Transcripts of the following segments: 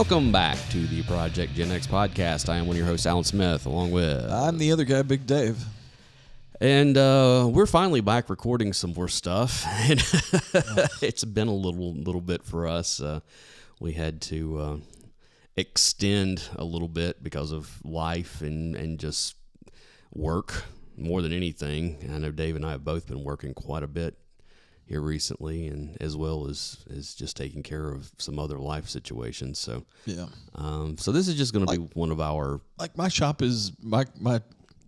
Welcome back to the Project Gen X podcast. I am one of your hosts, Alan Smith, along with... I'm the other guy, Big Dave. And we're finally back recording some more stuff. And it's been a little bit for us. We had to extend a little bit because of life and just work more than anything. I know Dave and I have both been working quite a bit here recently, and as well as just taking care of some other life situations. So yeah. So this is just going to be one of our... Like my shop is... My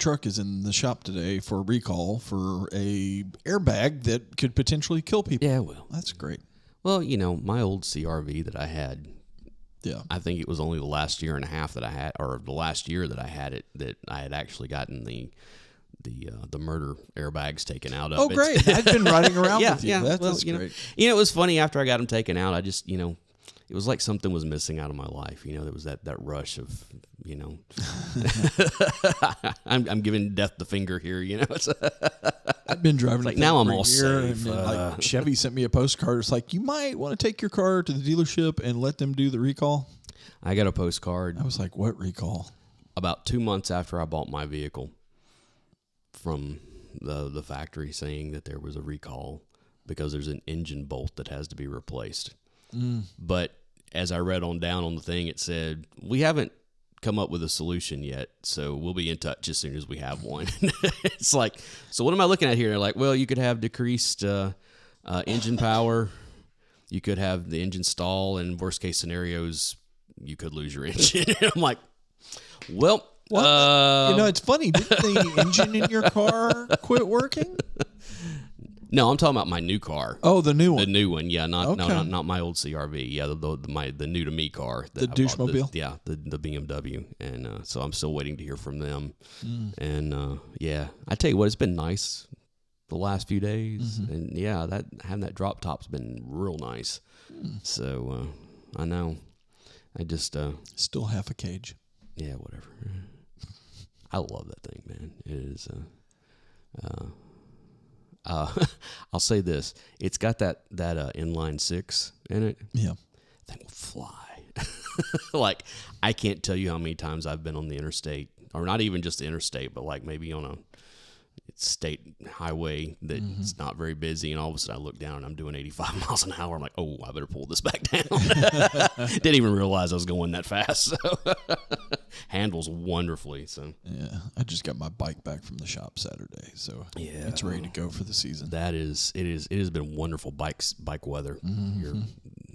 truck is in the shop today for a recall for a airbag that could potentially kill people. Yeah, well. That's great. Well, you know, my old CRV that I had... Yeah. I think it was only the last year and a half that I had, or the last year that I had it, that I had actually gotten the murder airbags taken out of it. Oh, great. I've been riding around with you. Yeah, That's you great. Know, it was funny after I got them taken out. I just, it was like something was missing out of my life. There was that rush of, I'm giving death the finger here, I've been driving like now I'm all safe. safe. And Chevy sent me a postcard. It's like, you might want to take your car to the dealership and let them do the recall. I got a postcard. I was like, what recall? About 2 months after I bought my vehicle from the factory saying that there was a recall because there's an engine bolt that has to be replaced. But as I read on down on the thing, it said, we haven't come up with a solution yet, so we'll be in touch as soon as we have one. It's like, so what am I looking at here? They're like, well, you could have decreased engine power. You could have the engine stall, and worst case scenarios, you could lose your engine. I'm like, well... it's funny. Didn't the engine in your car quit working? No, I'm talking about my new car. Oh, the new one. The new one, yeah, not my old CRV. Yeah, the new to me car. The douche-mobile? The BMW. And so I'm still waiting to hear from them. And yeah, I tell you what, it's been nice the last few days. And yeah, having that drop top's been real nice. So I know. I just... Still half a cage. Yeah, whatever. I love that thing, man. It is... I'll say this: it's got that inline six in it. Yeah, that thing will fly. Like, I can't tell you how many times I've been on the interstate, or not even just the interstate, but like maybe on a state highway that's not very busy, and all of a sudden I look down and I'm doing 85 miles an hour. I'm like, oh, I better pull this back down. Didn't even realize I was going that fast. So handles wonderfully. So yeah, I just got my bike back from the shop Saturday, so yeah, it's ready to go for the season. It has been wonderful bike weather here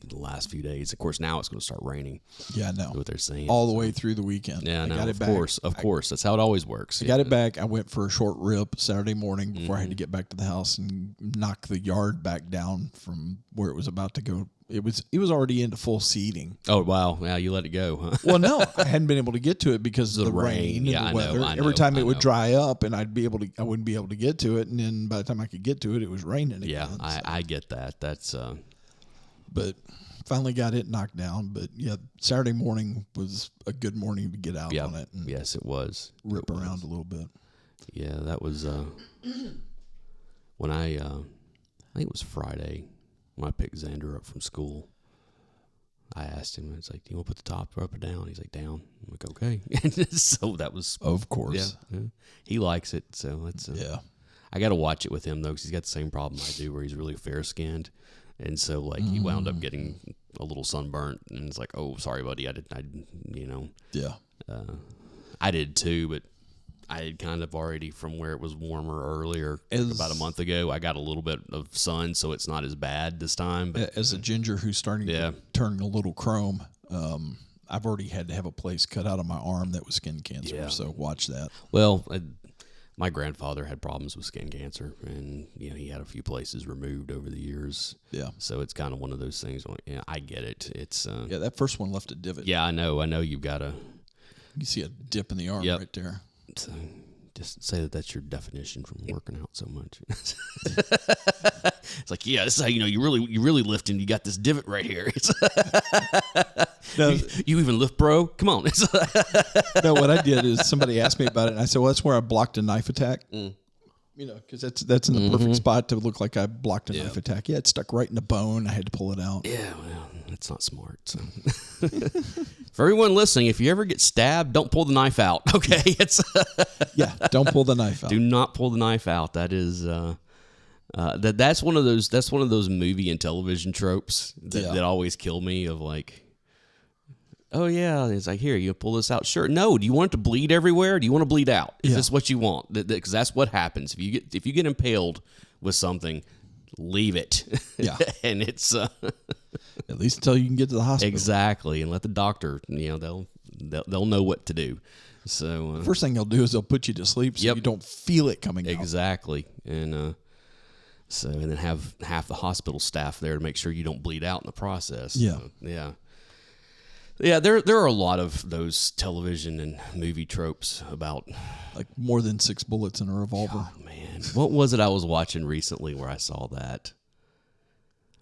the last few days. Of course, now it's going to start raining. Yeah, I know what they're saying all the way through the weekend. Yeah, I got it back. Of course, that's how it always works. I got it back. I went for a short rip Saturday morning before I had to get back to the house and knock the yard back down from where it was about to go. It was already into full seeding. Oh wow! Yeah, you let it go, huh? Well, no, I hadn't been able to get to it because of the rain and the weather. Every time it would dry up, and I wouldn't be able to get to it, and then by the time I could get to it, it was raining again. Yeah, I get that. That's but finally got it knocked down. But yeah, Saturday morning was a good morning to get out on it. And yes, it was. Rip around a little bit. Yeah, that was when I think it was Friday when I picked Xander up from school. I asked him, it's like, do you want to put the top up or down? He's like, down. I'm like, okay. So that was... Of course. Yeah. He likes it, so it's... yeah. I got to watch it with him, though, because he's got the same problem I do where he's really fair-skinned. And so, like, he wound up getting a little sunburnt, and it's like, oh, sorry, buddy, Yeah. I did too, but I had kind of already, from where it was warmer earlier, about a month ago, I got a little bit of sun, so it's not as bad this time. But, as a ginger who's starting to turn a little chrome, I've already had to have a place cut out of my arm that was skin cancer, so watch that. Well, my grandfather had problems with skin cancer, and he had a few places removed over the years. Yeah, so it's kind of one of those things. I get it. It's that first one left a divot. Yeah, I know. You've got to. You see a dip in the arm right there. So just say that's your definition from working out so much. It's like, yeah, this is how you really lifting. You got this divot right here. No, you even lift, bro? Come on. No, what I did is somebody asked me about it, and I said, well, that's where I blocked a knife attack. because that's in the perfect spot to look like I blocked a knife attack. Yeah, it stuck right in the bone. I had to pull it out. Yeah, well, that's not smart. So. For everyone listening, if you ever get stabbed, don't pull the knife out. Okay, Don't pull the knife out. Do not pull the knife out. That is that's one of those movie and television tropes that always kill me. Of like, oh yeah, it's like, here, you pull this out. Sure. No, do you want it to bleed everywhere? Or do you want to bleed out? Is this what you want? Because that's what happens if you get impaled with something. Leave it. Yeah, and it's at least until you can get to the hospital. Exactly, and let the doctor. They'll know what to do. So first thing they'll do is they'll put you to sleep so you don't feel it coming out. Exactly, and then have half the hospital staff there to make sure you don't bleed out in the process. Yeah, yeah. There are a lot of those television and movie tropes about like more than 6 bullets in a revolver. Oh, man, what was it I was watching recently where I saw that?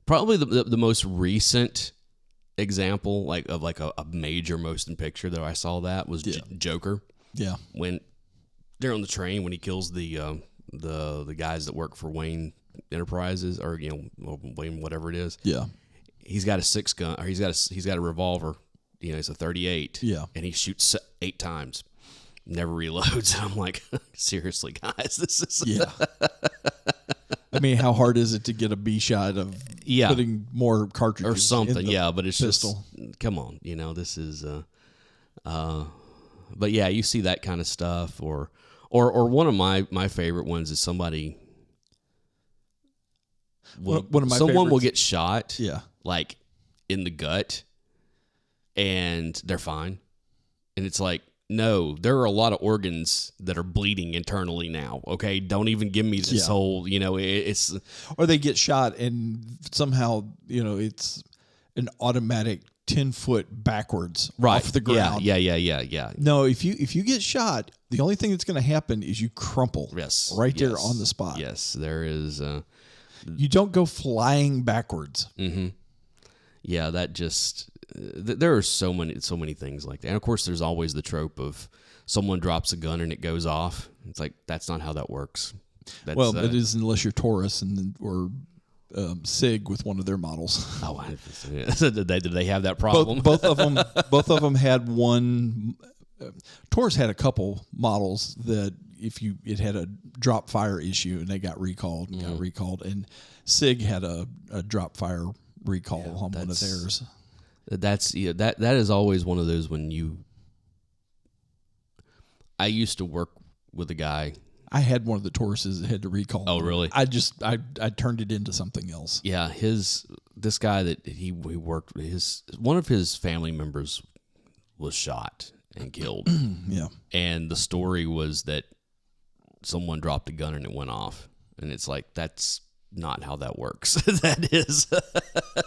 Probably the most recent example of a major motion picture that I saw that was Joker. Yeah, when they're on the train when he kills the guys that work for Wayne Enterprises or Wayne whatever it is. Yeah, he's got a 6-gun or he's got a revolver. It's a 38. Yeah, and he shoots 8 times, never reloads. I'm like, seriously, guys, this is I mean, how hard is it to get a B shot of putting more cartridges or something? In the but it's pistol. Just come on, this is. But yeah, you see that kind of stuff, or one of my favorite ones is somebody. One of my someone will favorites. get shot, like in the gut, and they're fine, and it's like, no, there are a lot of organs that are bleeding internally now. Okay, don't even give me this whole, it's. Or they get shot and somehow, it's an automatic 10-foot backwards off the ground. Yeah. No, if you get shot, the only thing that's going to happen is you crumple. Yes, there on the spot. Yes, there is. You don't go flying backwards. Mm-hmm. Yeah, that just. There are so many things like that. And of course, there's always the trope of someone drops a gun and it goes off. It's like, that's not how that works. It is unless you're Taurus or SIG with one of their models. Oh, did they have that problem? Both of them had one. Taurus had a couple models that it had a drop fire issue and they got recalled and SIG had a drop fire recall on one of theirs. That is always one of those I used to work with a guy. I had one of the Tauruses that had to recall. Oh, really? I turned it into something else. Yeah, this guy that he worked one of his family members was shot and killed. Yeah. And the story was that someone dropped a gun and it went off. And it's like, that's not how that works. That is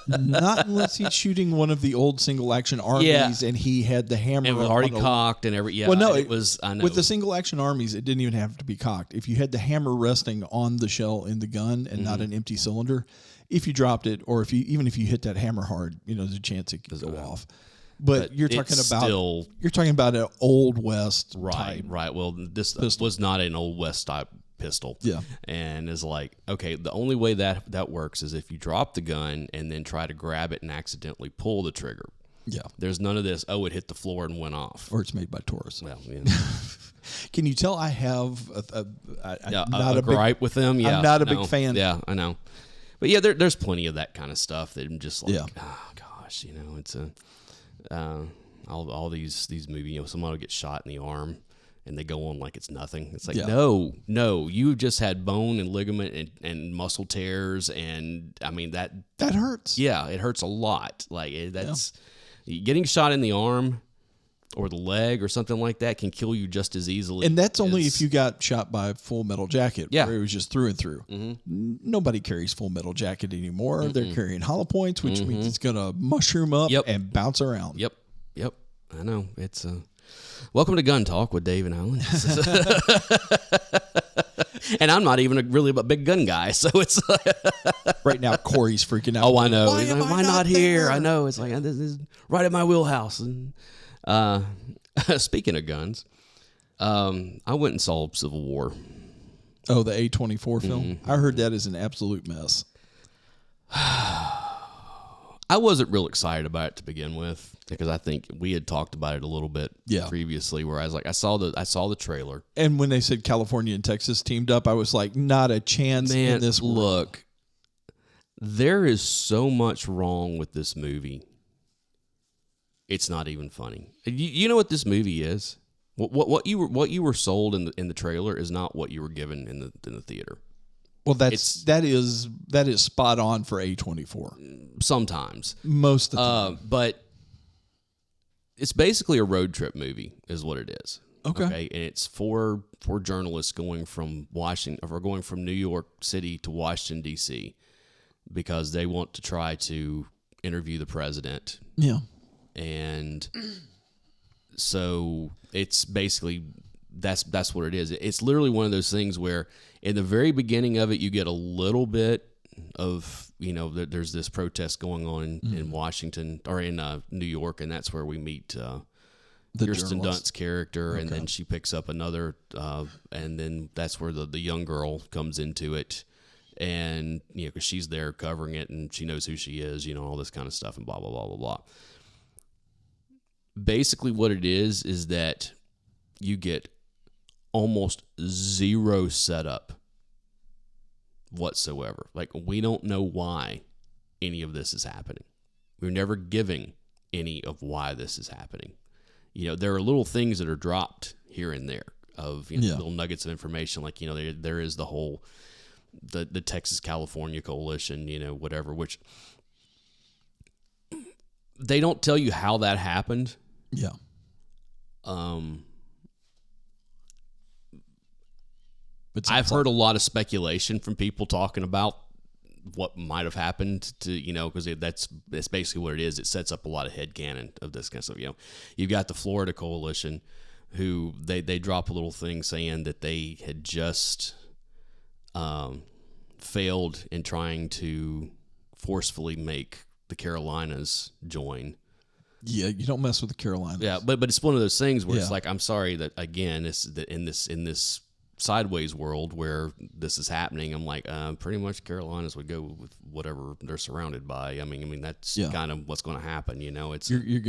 not unless he's shooting one of the old single action armies and he had the hammer. It was already cocked and every. Yeah, well, no, it was. I know. With the single action armies, it didn't even have to be cocked. If you had the hammer resting on the shell in the gun and not an empty cylinder, if you dropped it, or if you hit that hammer hard, there's a chance it could go off. But you're talking about an Old West type. Right. Well, this was not an Old West type pistol. Yeah. And is like, okay, the only way that works is if you drop the gun and then try to grab it and accidentally pull the trigger. Yeah. There's none of this, it hit the floor and went off. Or it's made by Taurus. Well, Can you tell I have a gripe with them? Yeah. I'm not a big fan. Yeah, I know. But yeah, there's plenty of that kind of stuff that I'm just like, oh gosh, it's all these movies, someone will get shot in the arm and they go on like it's nothing. It's like, no, you just had bone and ligament and muscle tears, and I mean that hurts. Yeah, it hurts a lot. Like that's getting shot in the arm or the leg or something like that can kill you just as easily. And that's only if you got shot by Full Metal Jacket, where it was just through and through. Mm-hmm. Nobody carries Full Metal Jacket anymore. Mm-mm. They're carrying hollow points, which means it's going to mushroom up and bounce around. Yep. I know. It's welcome to Gun Talk with Dave and Alan. And I'm not even really a big gun guy, so it's right now Corey's freaking out. Oh, I know. Why am I not here? I know. It's like this is right in my wheelhouse. And speaking of guns, I went and saw Civil War. Oh, the A24 film? I heard that is an absolute mess. I wasn't real excited about it to begin with because I think we had talked about it a little bit previously. Where I was like, I saw the trailer, and when they said California and Texas teamed up, I was like, not a chance in this world. Look, there is so much wrong with this movie. It's not even funny. You know what this movie is? What you were sold in the trailer is not what you were given in the theater. Well, that is spot on for A24. Sometimes, most of the time, but it's basically a road trip movie, is what it is. Okay, and it's for journalists going from New York City to Washington D.C. because they want to try to interview the president. Yeah, and so it's basically. That's what it is. It's literally one of those things where in the very beginning of it, you get a little bit of, there's this protest going on in Washington or in New York, and that's where we meet Kirsten Dunst's character, and then she picks up another, and then that's where the young girl comes into it, and because she's there covering it, and she knows who she is, all this kind of stuff, and blah blah blah blah blah. Basically, what it is that you get almost zero setup whatsoever. Like, we don't know why any of this is happening. We're never giving any of why this is happening. There are little things that are dropped here and there of little nuggets of information. Like, there is the whole the Texas California coalition, whatever, which they don't tell you how that happened. Yeah. I've heard a lot of speculation from people talking about what might have happened to, because that's basically what it is. It sets up a lot of headcanon of this kind of stuff. You've got the Florida coalition who they drop a little thing saying that they had just failed in trying to forcefully make the Carolinas join. Yeah, you don't mess with the Carolinas. Yeah, but it's one of those things where it's like, I'm sorry that again, in this sideways world where this is happening, I'm like, pretty much Carolinas would go with whatever they're surrounded by. I mean that's kind of what's going to happen. It's you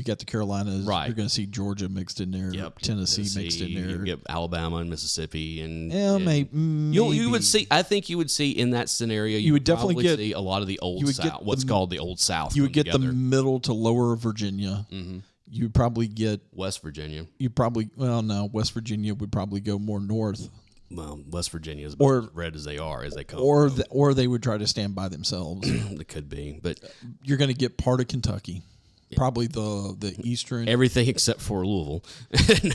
got the Carolinas, right? You're going to see Georgia mixed in there, Tennessee mixed in there. You get Alabama and Mississippi, and maybe you would see. I think you would see in that scenario. You would definitely get a lot of the old South. What's called the old South. You would get the middle to lower Virginia. Mm-hmm. You'd probably get West Virginia. West Virginia would probably go more north. Well, West Virginia is about as red as they are as they come. Or they would try to stand by themselves. It could be, but you're going to get part of Kentucky, probably the eastern. Everything except for Louisville.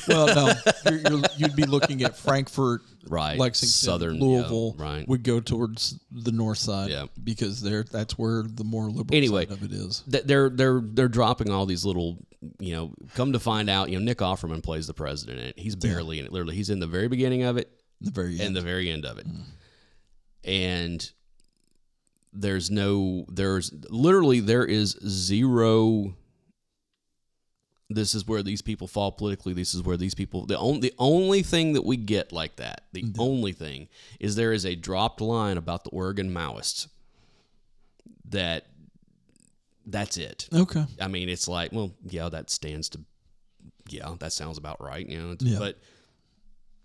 Well, no, you'd be looking at Frankfort, right? Lexington, Southern Louisville, right. Would go towards the north side, because that's where the more liberal side of it is. They're dropping all these little. Come to find out, Nick Offerman plays the president in it. He's barely in it. Literally, he's in the very beginning of it, the very end of it. And there is zero. This is where these people fall politically. This is where these people. The only thing that we get like that, only thing is there is a dropped line about the Oregon Maoists. That's it. Okay. I mean, it's like, well, that sounds about right, But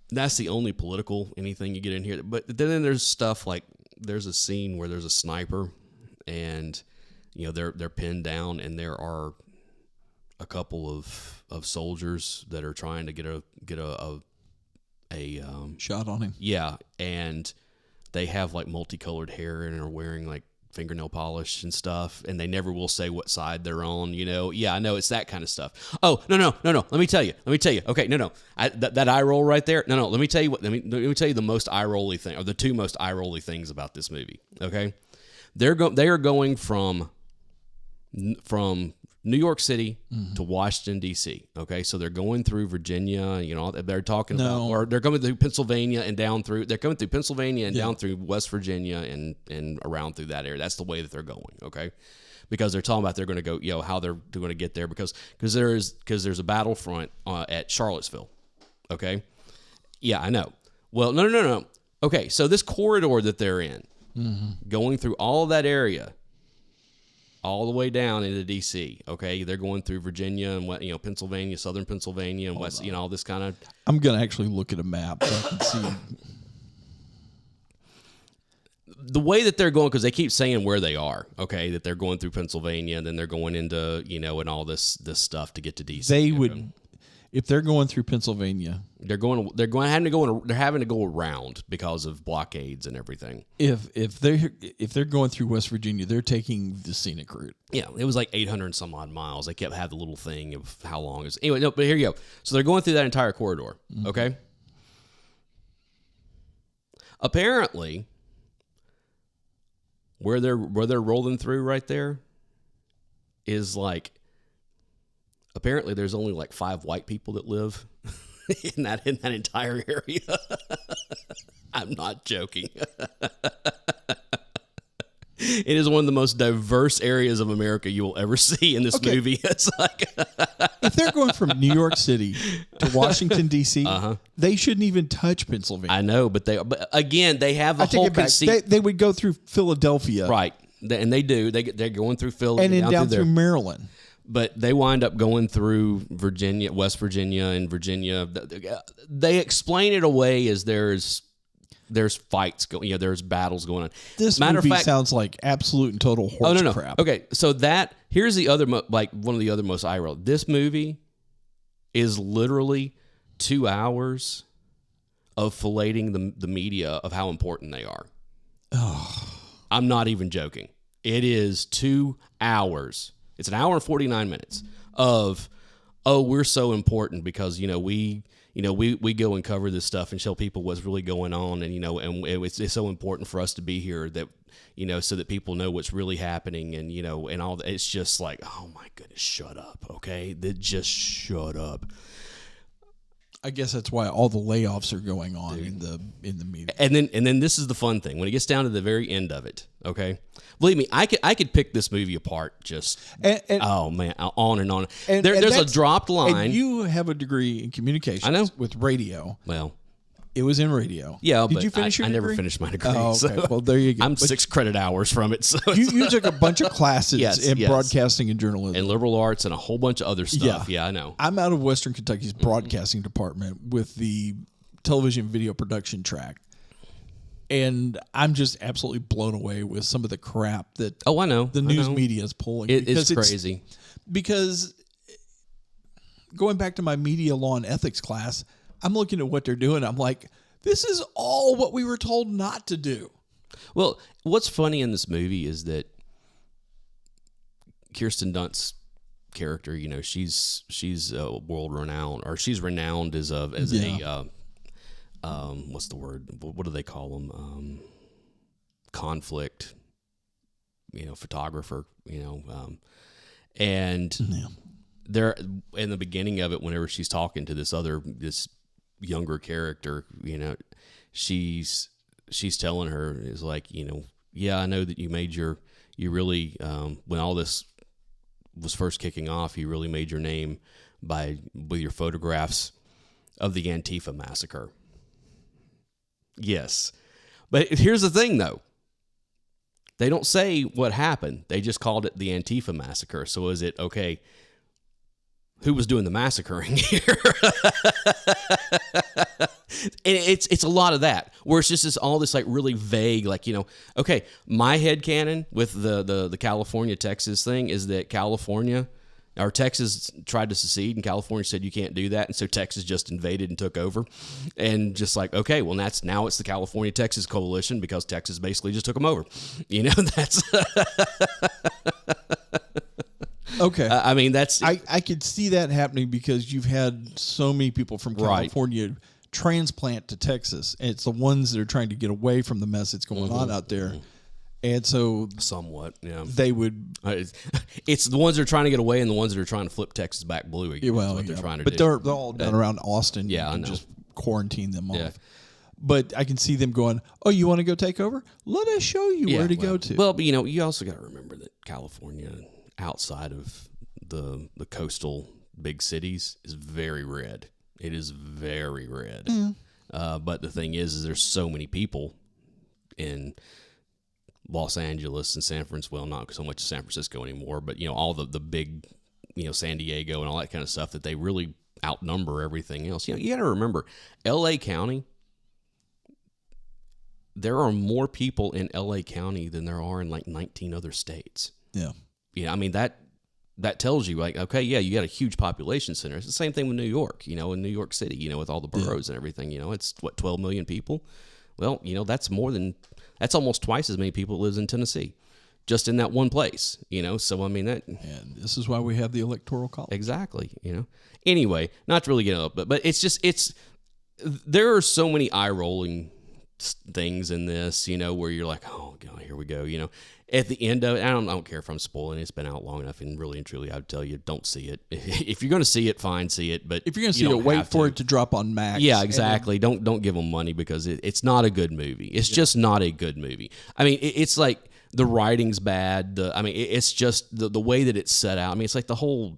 that's the only political anything you get in here. But then there's stuff like there's a scene where there's a sniper, and they're pinned down, and there are a couple of soldiers that are trying to get a shot on him. Yeah, and they have like multicolored hair and are wearing like fingernail polish and stuff, and they never will say what side they're on. Yeah, I know, it's that kind of stuff. Oh, no. Let me tell you. Okay, no. That eye roll right there. No. Let me tell you let me tell you the most eye rolly thing, or the two most eye rolly things about this movie. Okay, they are going from New York City to Washington D.C. Okay, so they're going through Virginia. They're talking about, or they're coming through Pennsylvania and down through. They're coming through Pennsylvania and down through West Virginia and around through that area. That's the way that they're going. Okay, because they're talking about they're going to go. How they're going to get there because there's a battlefront at Charlottesville. Okay, yeah, I know. Well, no. Okay, so this corridor that they're in, going through all that area, all the way down into D.C. Okay, they're going through Virginia and Pennsylvania, southern Pennsylvania, and west. All this kind of. I'm gonna actually look at a map so I can see the way that they're going, because they keep saying where they are. Okay, that they're going through Pennsylvania, and then they're going into and all this stuff to get to D.C. They would. If they're going through Pennsylvania, they're having to go around because of blockades and everything. If they're going through West Virginia, they're taking the scenic route. Yeah, it was like 800 and some odd miles. They kept having the little thing of how long is. Anyway, no, but here you go. So they're going through that entire corridor. Okay. Apparently, where they're rolling through right there is like. Apparently, there's only like 5 white people that live in that entire area. I'm not joking. It is one of the most diverse areas of America you will ever see in this movie. It's like if they're going from New York City to Washington D.C., they shouldn't even touch Pennsylvania. I know, but again they have a whole conceit. They would go through Philadelphia, right? And they do. They're going through Philadelphia and then down through Maryland. But they wind up going through Virginia, West Virginia, and Virginia. They explain it away as there's fights going, there's battles going on. This movie sounds like absolute and total horse crap. Okay, so here's the other one of the other most eye roll. This movie is literally 2 hours of filleting the media of how important they are. Oh. I'm not even joking. It is 2 hours. It's an hour and 49 minutes of, we're so important because, we go and cover this stuff and show people what's really going on. And, and it's so important for us to be here that, so that people know what's really happening and, and all that. It's just like, oh my goodness, shut up. Okay. Just shut up. I guess that's why all the layoffs are going on in the media. And then this is the fun thing. When it gets down to the very end of it, okay? Believe me, I could pick this movie apart just oh man, on and on. There's a dropped line. And you have a degree in communications. I know. With radio. Well, it was in radio. Yeah, did you finish your degree? I never finished my degree. Oh, okay. So well, there you go. I'm 6 credit hours from it. So you took a bunch of classes in broadcasting and journalism. And liberal arts and a whole bunch of other stuff. Yeah, I know. I'm out of Western Kentucky's broadcasting department with the television video production track. And I'm just absolutely blown away with some of the crap that I know the news media is pulling. It's crazy. Because going back to my media law and ethics class, I'm looking at what they're doing. I'm like, this is all what we were told not to do. Well, what's funny in this movie is that Kirsten Dunst's character, she's world renowned, or she's renowned as a what's the word? What do they call them? Conflict, photographer, and they're in the beginning of it, whenever she's talking to this younger character, she's telling her is like, yeah, I know that you really, when all this was first kicking off, you really made your name with your photographs of the Antifa massacre. Yes. But here's the thing, though. They don't say what happened. They just called it the Antifa massacre. So is it, okay, who was doing the massacring here? And it's a lot of that, where it's just all this like really vague, like, okay, my headcanon with the California, Texas thing is that Texas tried to secede, and California said you can't do that, and so Texas just invaded and took over, and just like, okay, well, now it's the California-Texas coalition because Texas basically just took them over. That's okay. I mean, that's I could see that happening because you've had so many people from California transplant to Texas, and it's the ones that are trying to get away from the mess that's going on out there. And so somewhat, yeah, they would. It's the ones that are trying to get away and the ones that are trying to flip Texas back blue again. Yeah, well, they're trying to do. But they're all down around Austin. Yeah, I know. Just quarantine them off. But I can see them going, oh, you want to go take over? Let us show you where to go to. Well, but you also got to remember that California, outside of the coastal big cities, is very red. It is very red. But the thing is there's so many people in Los Angeles and San Francisco, well, not so much San Francisco anymore, but, all the big, San Diego and all that kind of stuff, that they really outnumber everything else. You got to remember, L.A. County, there are more people in L.A. County than there are in like 19 other states. Yeah. Yeah, I mean, that tells you, like, okay, yeah, you got a huge population center. It's the same thing with New York, in New York City, with all the boroughs and everything, it's, 12 million people? Well, that's almost twice as many people lives in Tennessee, just in that one place, So, I mean, that... And this is why we have the Electoral College. Exactly, Anyway, not to really get up, but there are so many eye-rolling things in this, where you're like, oh, God, here we go, At the end of it, I don't care if I'm spoiling it. It's been out long enough, and really and truly, I would tell you, don't see it. If you're going to see it, fine, see it. But if you're going to see it, wait for it to drop on Max. Yeah, exactly. Don't give them money, because it's not a good movie. It's just not a good movie. I mean, it's like the writing's bad. It's just the way that it's set out. I mean, it's like the whole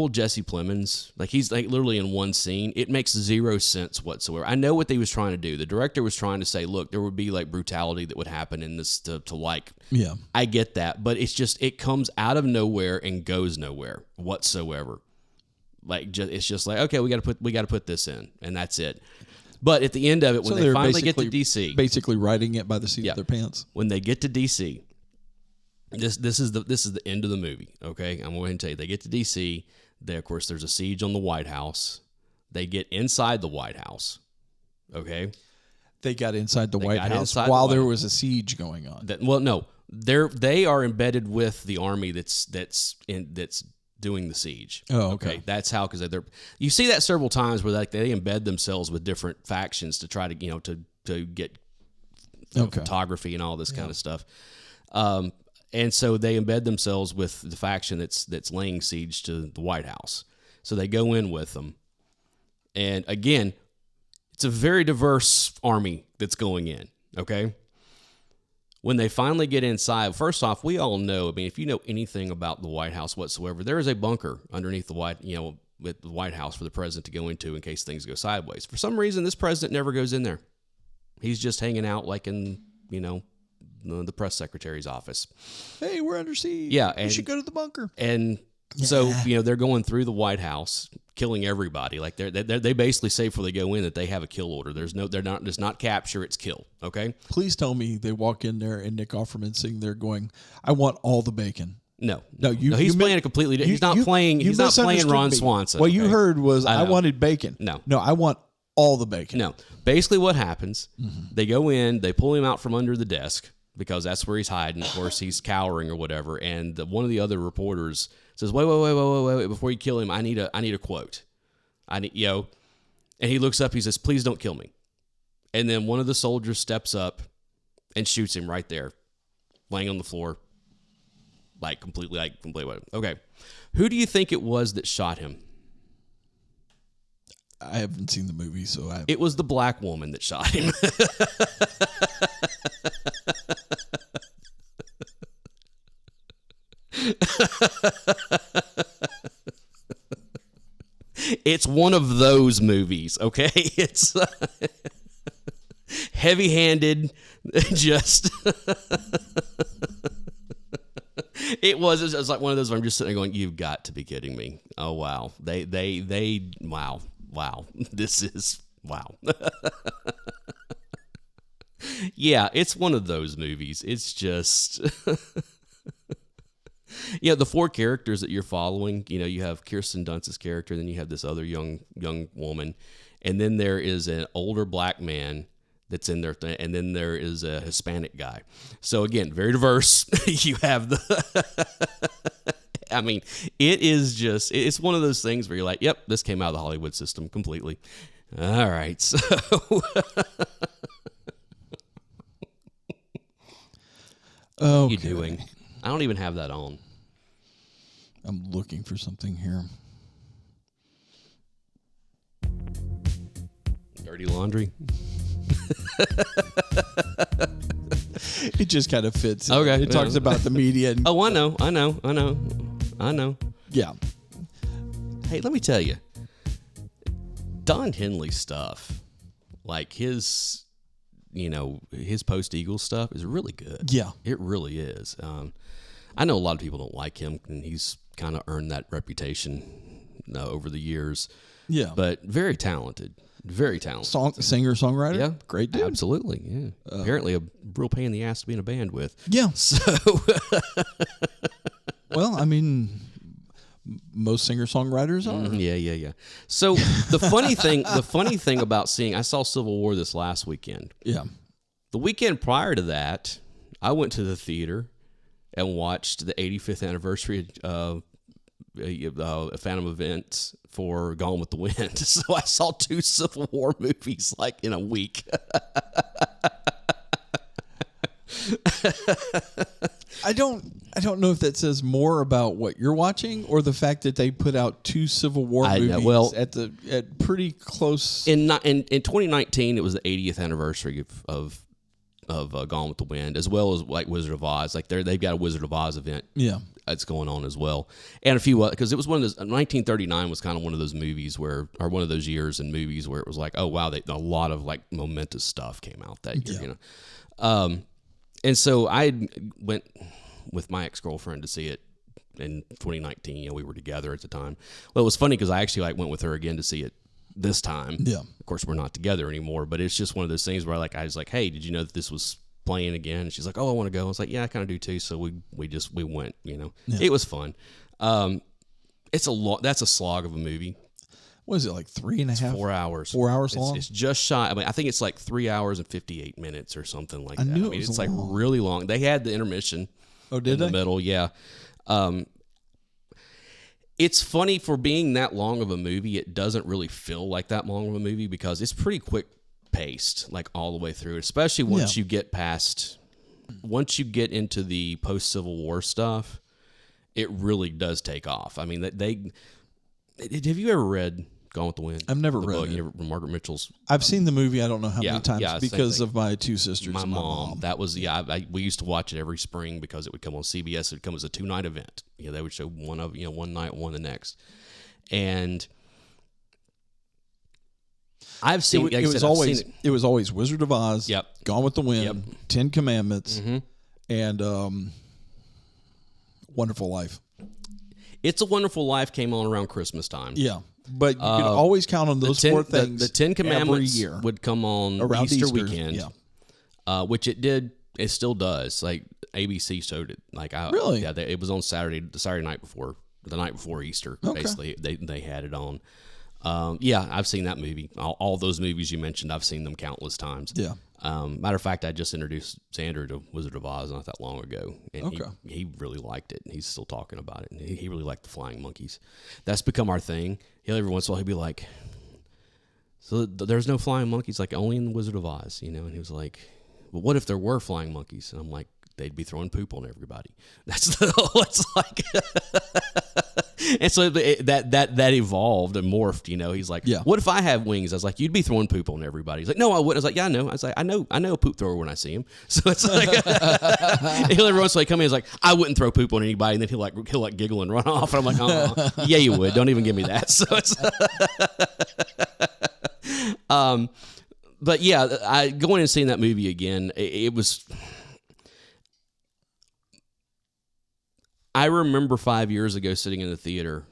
Jesse Plemons, like he's like literally in one scene. It makes zero sense whatsoever. I know what they was trying to do. The director was trying to say, look, there would be like brutality that would happen in this to like. Yeah, I get that, but it comes out of nowhere and goes nowhere whatsoever. Like it's just like, okay, we got to put this in, and that's it. But at the end of it, when they finally get to DC, basically writing it by the seat of their pants. When they get to DC. This is the end of the movie, okay? I'm going to tell you. They get to D.C. Of course, there's a siege on the White House. They get inside the White House, okay? They got inside the White House while there was a siege going on. No, they are embedded with the army that's doing the siege. Oh, okay. That's how, because you see that several times where like they embed themselves with different factions to try to to get photography and all this kind of stuff. And so they embed themselves with the faction that's laying siege to the White House. So they go in with them. And again, it's a very diverse army that's going in, okay? When they finally get inside, first off, we all know, if you know anything about the White House whatsoever, there is a bunker underneath the with the White House for the president to go into in case things go sideways. For some reason, this president never goes in there. He's just hanging out like in, the press secretary's office. Hey, we're under siege. Yeah, we should go to the bunker. And so they're going through the White House, killing everybody. Like they basically say before they go in that they have a kill order. There's not capture, it's kill. Okay. Please tell me they walk in there and Nick Offerman's sitting there going, "I want all the bacon." No, he's playing a completely different. He's not playing. He's not playing Ron Swanson. What you heard was I wanted bacon. No, I want all the bacon. No, basically what happens? They go in, they pull him out from under the desk, because that's where he's hiding. Of course, he's cowering or whatever. And one of the other reporters says, wait, before you kill him, I need a quote. And he looks up, he says, please don't kill me. And then one of the soldiers steps up and shoots him right there, laying on the floor, completely. Okay. Who do you think it was that shot him? I haven't seen the movie, so It was the black woman that shot him. It's one of those movies, okay? It's heavy-handed, just... It was like one of those where I'm just sitting there going, you've got to be kidding me. Oh, wow. Wow. This is, wow. Yeah, it's one of those movies. It's just... the four characters that you're following, you have Kirsten Dunst's character, then you have this other young woman, and then there is an older black man that's in there, and then there is a Hispanic guy. So again, very diverse. You have it's one of those things where you're like, yep, this came out of the Hollywood system completely. All right, so... Okay. What are you doing? I don't even have that on. I'm looking for something here. Dirty laundry. It just kind of fits. Okay. It talks about the media. And, I know. Yeah. Hey, let me tell you. Don Henley stuff, like his post-Eagles stuff is really good. Yeah. It really is. I know a lot of people don't like him, and he's kind of earned that reputation over the years. Yeah. But very talented. Very talented. Singer, songwriter? Yeah. Great dude. Absolutely, yeah. Apparently a real pain in the ass to be in a band with. Yeah. So... Well, I mean, most singer-songwriters are. Yeah. So the funny thing about I saw Civil War this last weekend. Yeah. The weekend prior to that, I went to the theater and watched the 85th anniversary of Phantom Events for Gone with the Wind. So I saw 2 Civil War movies like in a week. I don't know if that says more about what you're watching or the fact that they put out 2 Civil War movies at pretty close. In 2019, it was the 80th anniversary of Gone with the Wind, as well as like Wizard of Oz. Like they've got a Wizard of Oz event. Yeah. That's going on as well, and a few because it was one of those. 1939 was kind of one of those movies or one of those years in movies where it was like, oh wow, a lot of like momentous stuff came out that year, and so I went with my ex-girlfriend to see it in 2019. We were together at the time. Well, it was funny because I actually went with her again to see it this time. Yeah. Of course, we're not together anymore, but it's just one of those things where I was like, hey, did you know that this was playing again? And she's like, oh, I want to go. I was like, yeah, I kind of do too. So we went, It was fun. It's a lot. That's a slog of a movie. What is it, like 3.5? 4 hours. 4 hours long? It's just shy. I mean, I think it's like 3 hours and 58 minutes or something like that. I mean, it's like really long. They had the intermission. Oh, did they? In the middle, yeah. It's funny for being that long of a movie. It doesn't really feel like that long of a movie because it's pretty quick paced, like all the way through. Especially once you get into the post Civil War stuff, it really does take off. I mean, have you ever read Gone with the Wind? I've never read it. Margaret Mitchell's. I've seen the movie. I don't know how many times because of my 2 sisters. My and mom. That was we used to watch it every spring because it would come on CBS. It would come as a 2-night event. They would show one night, one the next, and I've seen. It was always Wizard of Oz. Yep. Gone with the Wind. 10 Commandments. Mm-hmm. And Wonderful Life. It's a Wonderful Life came on around Christmas time. Yeah. But you can always count on those 4 things. The 10 Commandments every year would come on around Easter weekend. Yeah. Which it did. It still does. Like ABC showed it. Really? Yeah. It was on the Saturday night before, the night before Easter. Okay. Basically, they had it on. Yeah, I've seen that movie. All those movies you mentioned, I've seen them countless times. Yeah. Matter of fact, I just introduced Xander to Wizard of Oz not that long ago, and he really liked it, and he's still talking about it. And he really liked the flying monkeys. That's become our thing. Every once in a while, he'd be like, "So there's no flying monkeys, like only in the Wizard of Oz," And he was like, "Well, what if there were flying monkeys?" And I'm like, "They'd be throwing poop on everybody." That's like. And so that evolved and morphed, He's like, "What if I have wings?" I was like, "You'd be throwing poop on everybody." He's like, "No, I wouldn't." I was like, "Yeah, I know." I was like, I know a poop thrower when I see him." So it's like he'll every once in a while come in. He's like, "I wouldn't throw poop on anybody," and then he'll giggle and run off. And I'm like, "Oh, yeah, you would. Don't even give me that." So it's but yeah, going and seeing that movie again, it was. I remember 5 years ago sitting in the theater,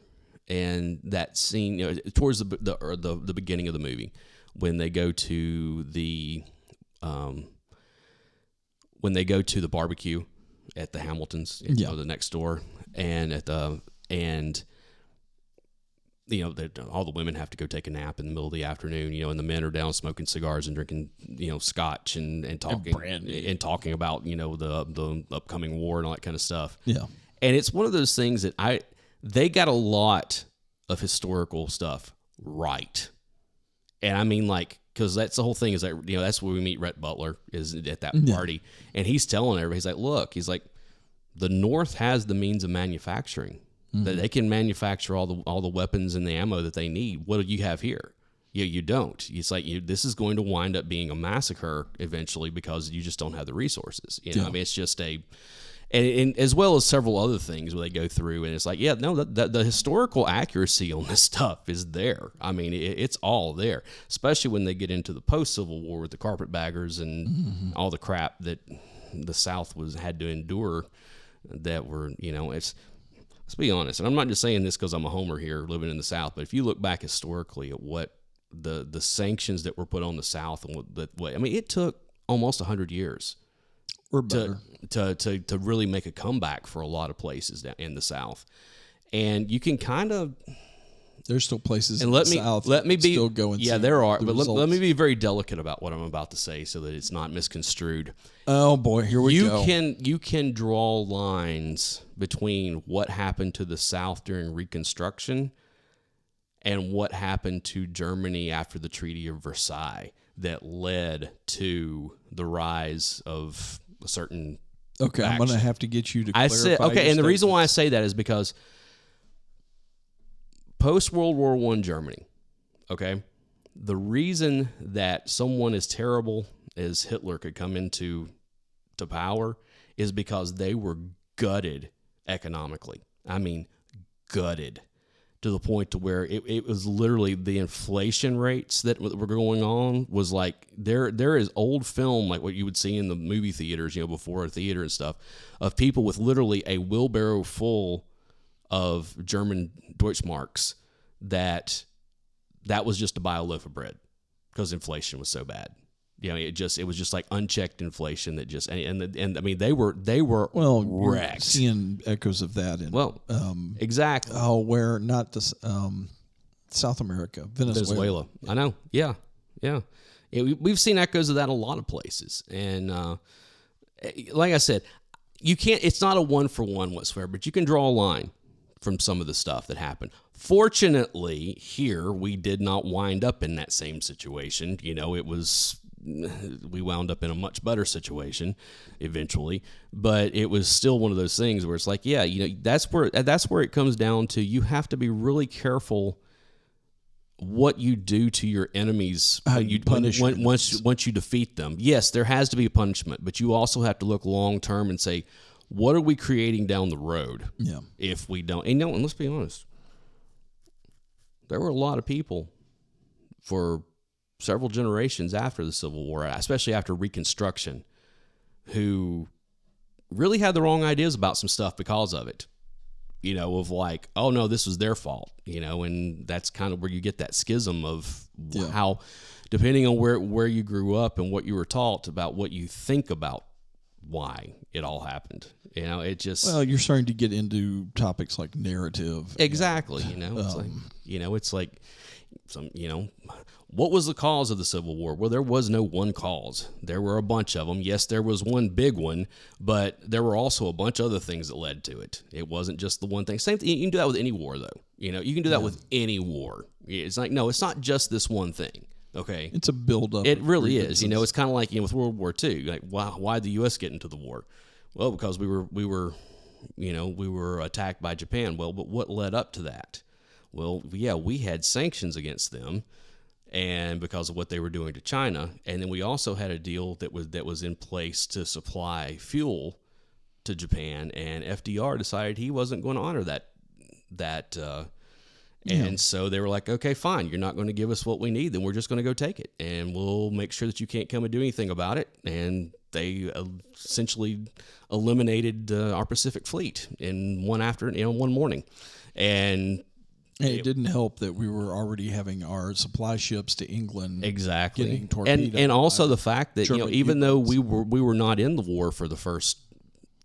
and that scene, towards the beginning of the movie, when they go to the barbecue at the Hamiltons, the next door, and all the women have to go take a nap in the middle of the afternoon, and the men are down smoking cigars and drinking, scotch and talking about, the upcoming war and all that kind of stuff. Yeah. And it's one of those things that they got a lot of historical stuff right. And I mean, because that's the whole thing is that, that's where we meet Rhett Butler is at that party. And he's telling everybody, he's like, look, the North has the means of manufacturing. That they can manufacture all the weapons and the ammo that they need. What do you have here? You don't. It's like this is going to wind up being a massacre eventually because you just don't have the resources. I mean, it's just and as well as several other things where they go through, and it's like, yeah, no, the historical accuracy on this stuff is there. I mean, it's all there, especially when they get into the post-Civil War with the carpetbaggers and all the crap that the South had to endure. That were, let's be honest, and I'm not just saying this because I'm a homer here living in the South, but if you look back historically at what the sanctions that were put on the South and it took almost 100 years or better to really make a comeback for a lot of places in the South. And you can kind of, there's still places and in the South still going. Yeah, there are. But let me be very delicate about what I'm about to say so that it's not misconstrued. Oh boy, here we go. You can draw lines between what happened to the South during Reconstruction and what happened to Germany after the Treaty of Versailles that led to the rise of a certain. Okay, faction. I'm going to have to get you to clarify. Okay, and the reason why I say that is because post-World War I Germany, okay, the reason that someone as terrible as Hitler could come into power is because they were gutted economically. I mean, gutted to the point to where it was literally the inflation rates that were going on was like, there is old film like what you would see in the movie theaters, before a theater and stuff, of people with literally a wheelbarrow full of German Deutschmarks that was just to buy a loaf of bread because inflation was so bad. It was just like unchecked inflation that just and I mean they were wrecked. Seeing echoes of that in exactly. Oh, where not this South America, Venezuela. I know. Yeah. We've seen echoes of that in a lot of places, and like I said, you can't. It's not a 1-for-1 whatsoever, but you can draw a line from some of the stuff that happened. Fortunately, here we did not wind up in that same situation. We wound up in a much better situation eventually, but it was still one of those things where it's like, that's where it comes down to. You have to be really careful what you do to your enemies once you defeat them. Yes, there has to be a punishment, but you also have to look long term and say, what are we creating down the road? Yeah. If we don't, and let's be honest, there were a lot of people for several generations after the Civil War, especially after Reconstruction, who really had the wrong ideas about some stuff because of it. Of like, oh no, this was their fault. And that's kind of where you get that schism of how, depending on where you grew up and what you were taught about what you think about why it all happened. It just... Well, you're starting to get into topics like narrative. Exactly. It's like some, what was the cause of the Civil War? Well, there was no one cause. There were a bunch of them. Yes, there was one big one, but there were also a bunch of other things that led to it. It wasn't just the one thing. Same thing. You can do that with any war, though. You can do that with any war. It's like, no, it's not just this one thing. Okay, it's a buildup. It really is. It's kind of like with World War II. Like, why did the U.S. get into the war? Well, because we were attacked by Japan. Well, but what led up to that? Well, we had sanctions against them, and because of what they were doing to China, and then we also had a deal that was in place to supply fuel to Japan, and FDR decided he wasn't going to honor that. And so they were like, okay, fine, you're not going to give us what we need, then we're just going to go take it, and we'll make sure that you can't come and do anything about it. And they essentially eliminated our Pacific Fleet in one morning. And it didn't help that we were already having our supply ships to England getting torpedoed. And also the fact that even though we were not in the war for the first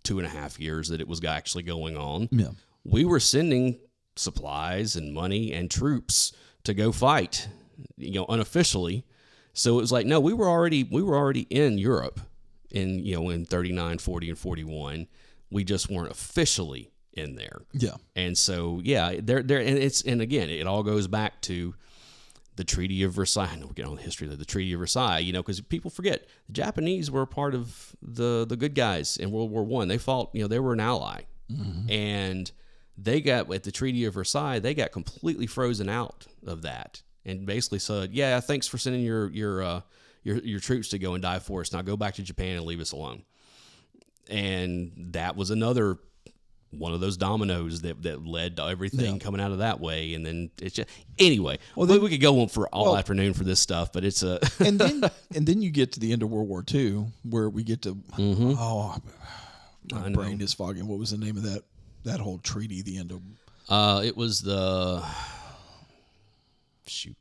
2.5 years that it was actually going on, we were sending supplies and money and troops to go fight, unofficially. So it was like, no, we were already in Europe in 39, 40, and 41. We just weren't officially in there. Yeah. And so and again, it all goes back to the Treaty of Versailles. I know we're getting on the history of the Treaty of Versailles, because people forget the Japanese were a part of the good guys in World War I. They fought, they were an ally. Mm-hmm. And they got, at the Treaty of Versailles, they got completely frozen out of that, and basically said, "Yeah, thanks for sending your troops to go and die for us. Now go back to Japan and leave us alone." And that was another one of those dominoes that led to everything coming out of that way. And then it's just, anyway, well, we could go on for all afternoon for this stuff, but it's a and then you get to the end of World War II where we get to my brain is fogging. What was the name of that whole treaty? The end of it was the shoot.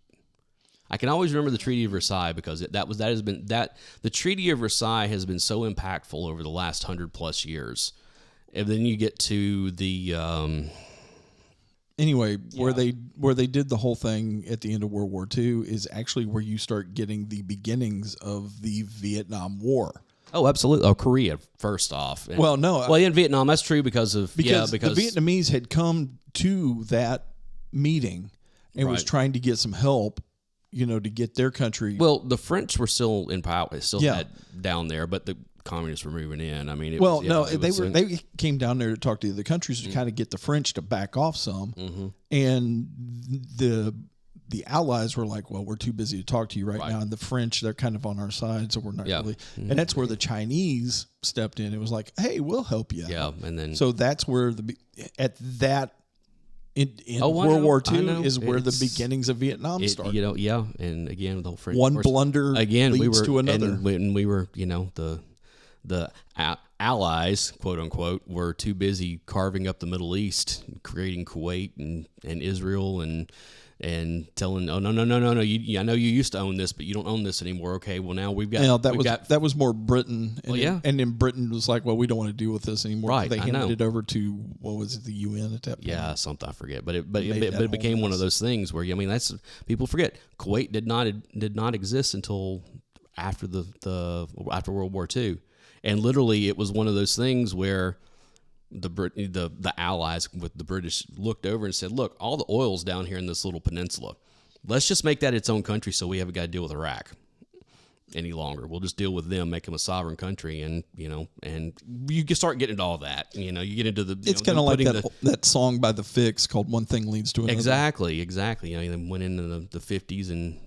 I can always remember the Treaty of Versailles because the Treaty of Versailles has been so impactful over the last 100+ years. And then you get to the where they did the whole thing at the end of World War II is actually where you start getting the beginnings of the Vietnam War. Oh, absolutely. Oh, Korea first off. And, in Vietnam that's true because the Vietnamese had come to that meeting and was trying to get some help, to get their country. Well, the French were still in power. They still had down there, but the communists were moving in. I mean, they came down there to talk to the other countries to kind of get the French to back off some, and the Allies were like, "Well, we're too busy to talk to you right now," and the French, they're kind of on our side, so we're not really. And that's where the Chinese stepped in. It was like, "Hey, we'll help you." Yeah, and then that's where World War II is where the beginnings of Vietnam started. And again, the whole French one blunder leads to another. And we were, the allies, quote unquote, were too busy carving up the Middle East, creating Kuwait and Israel and telling, oh no, I know you used to own this, but you don't own this anymore. Okay, well now we've got that was more Britain, and then Britain was like, well, we don't want to deal with this anymore. Right, they handed it over to what was it, the UN at that point? Yeah, something I forget, but it became one of those things where that's people forget Kuwait did not exist until after after World War II. And literally, it was one of those things where the Allies with the British looked over and said, "Look, all the oil's down here in this little peninsula. Let's just make that its own country, so we haven't got to deal with Iraq any longer. We'll just deal with them, make them a sovereign country, and and you can start getting into all that. You get into the. It's kind of like that song by The Fix called "One Thing Leads to Another." Exactly. They went into the 50s and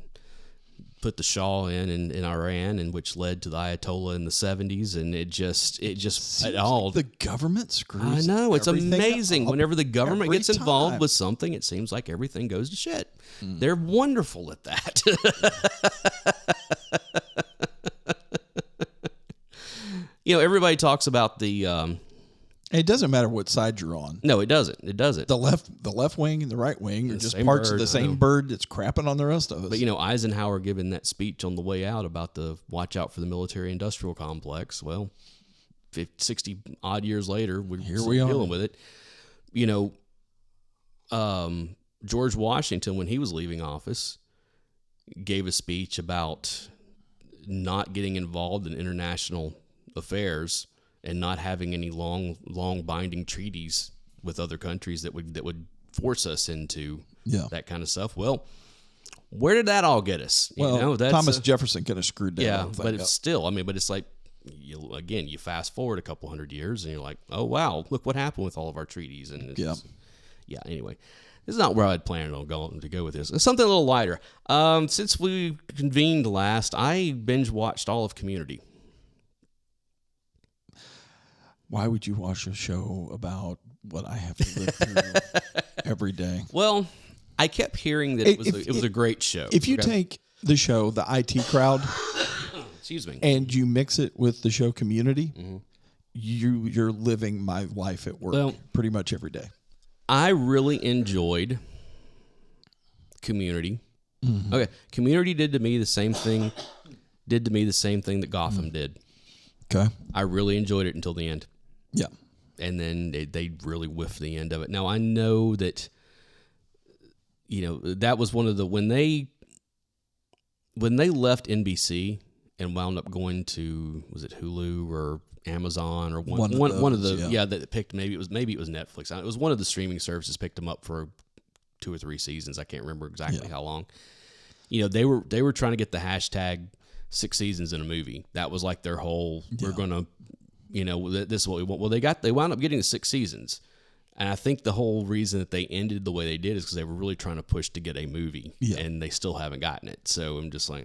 put the Shah in Iran, and which led to the Ayatollah in the 70s, and it all the government screws. I know, it's amazing. Up. Whenever the government gets involved with something, it seems like everything goes to shit. They're wonderful at that. Everybody talks about the. It doesn't matter what side you're on. No, it doesn't. It doesn't. The left wing and the right wing are just parts of the same bird that's crapping on the rest of us. But Eisenhower giving that speech on the way out about the watch out for the military-industrial complex. Well, 60 odd years later, we're dealing with it. George Washington, when he was leaving office, gave a speech about not getting involved in international affairs and not having any long binding treaties with other countries that would force us into that kind of stuff. Well, where did that all get us? Thomas Jefferson kind of screwed that. Yeah, but it's still, but it's like, you fast forward a couple hundred years and you're like, oh wow, look what happened with all of our treaties. And anyway, this is not where I'd planned on going to go with this. It's something a little lighter. Since we convened last, I binge watched all of Community. Why would you watch a show about what I have to live through every day? Well, I kept hearing that it was a great show. If you take the show, the IT Crowd, excuse me, and you mix it with the show Community, you're living my life at work pretty much every day. I really enjoyed Community. Mm-hmm. Okay, Community did to me the same thing that Gotham did. Okay, I really enjoyed it until the end. Yeah. And then they really whiffed the end of it. Now, I know that, that was one of the, when they left NBC and wound up going to, was it Hulu or Amazon or one of the, that picked, maybe it was Netflix. It was one of the streaming services picked them up for 2 or 3 seasons. I can't remember exactly how long. They were trying to get the hashtag 6 seasons in a movie. That was like their whole, we're going to, this is what we want. Well, they wound up getting the 6 seasons. And I think the whole reason that they ended the way they did is because they were really trying to push to get a movie, and they still haven't gotten it. So I'm just like,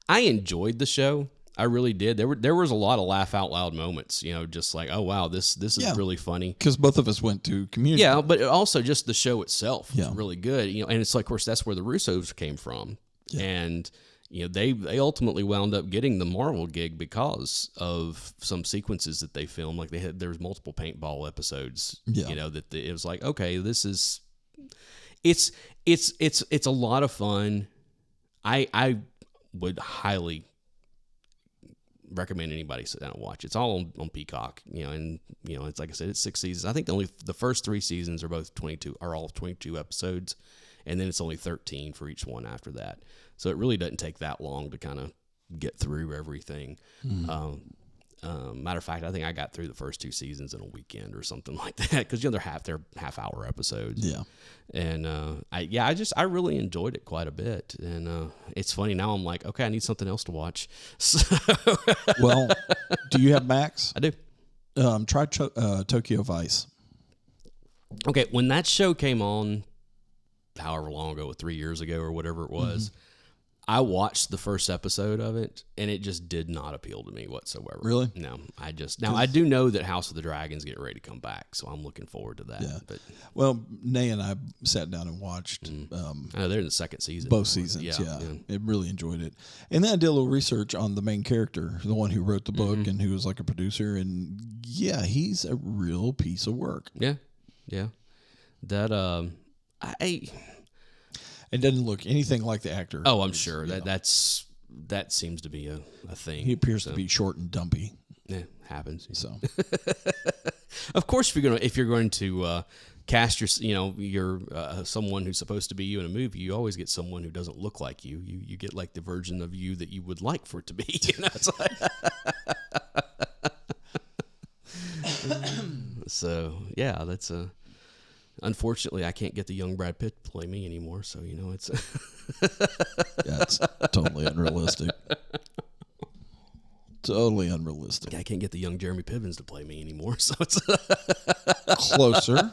I enjoyed the show. I really did. There was a lot of laugh out loud moments, just like, oh wow, this is really funny. Because both of us went to Community. Yeah, but also just the show itself was Yeah. really good. And it's like, of course, that's where the Russos came from, and they ultimately wound up getting the Marvel gig because of some sequences that they filmed. Like there was multiple paintball episodes. That it was like, okay, this is it's a lot of fun. I would highly recommend anybody sit down and watch. It's all on Peacock, and it's like I said, it's 6 seasons. I think the first 3 seasons are all 22 episodes, and then it's only 13 for each one after that. So it really doesn't take that long to kind of get through everything. Matter of fact, I think I got through the first 2 seasons in a weekend or something like that, because they're half-hour episodes. Yeah, and I really enjoyed it quite a bit, and it's funny now. I'm like, okay, I need something else to watch. So well, do you have Max? I do. Try Tokyo Vice. Okay, when that show came on, however long ago, 3 years ago or whatever it was. I watched the first episode of it, and it just did not appeal to me whatsoever. Really? No, I do know that House of the Dragons get ready to come back, so I'm looking forward to that. Yeah. But well, Nay and I sat down and watched I know they're in the second season. both seasons. Yeah. I really enjoyed it. And then I did a little research on the main character, the one who wrote the book and who was like a producer, and he's a real piece of work. Yeah. That It doesn't look anything like the actor. Oh, I'm sure that seems to be a thing. He appears to be short and dumpy. Yeah, happens. So, of course, if you're going to cast your someone who's supposed to be you in a movie, you always get someone who doesn't look like you. You get like the version of you that you would like for it to be. It's like so yeah, that's a. Unfortunately, I can't get the young Brad Pitt to play me anymore, so it's. That's totally unrealistic. Totally unrealistic. I can't get the young Jeremy Piven's to play me anymore, so it's closer.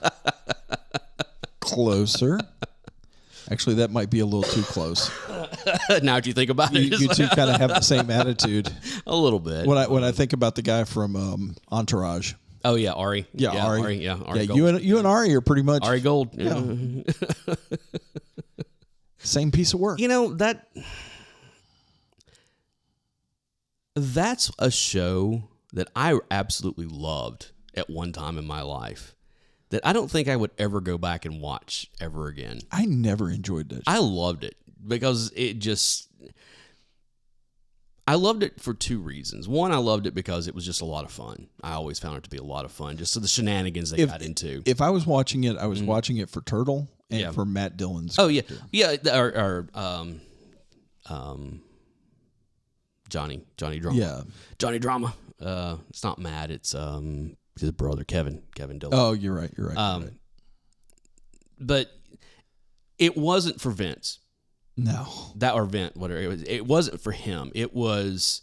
Actually, that might be a little too close. Now that you think about it, you two kind of have the same attitude. A little bit. When I think about the guy from Entourage. Oh yeah, Ari. Yeah, Ari. Ari. Yeah, Ari. Yeah, you and Ari are pretty much Ari Gold. Yeah. Same piece of work. That's a show that I absolutely loved at one time in my life that I don't think I would ever go back and watch ever again. I never enjoyed that show. I loved it because I loved it for 2 reasons. One, I loved it because it was just a lot of fun. I always found it to be a lot of fun, just so the shenanigans they got into. If I was watching it, I was watching it for Turtle and for Matt Dillon's character. Or Johnny Drama. Yeah. Johnny Drama. It's not Matt, it's his brother, Kevin Dillon. Oh, you're right. You're right. But it wasn't for Vince. No, that or Vent, whatever it wasn't for him. It was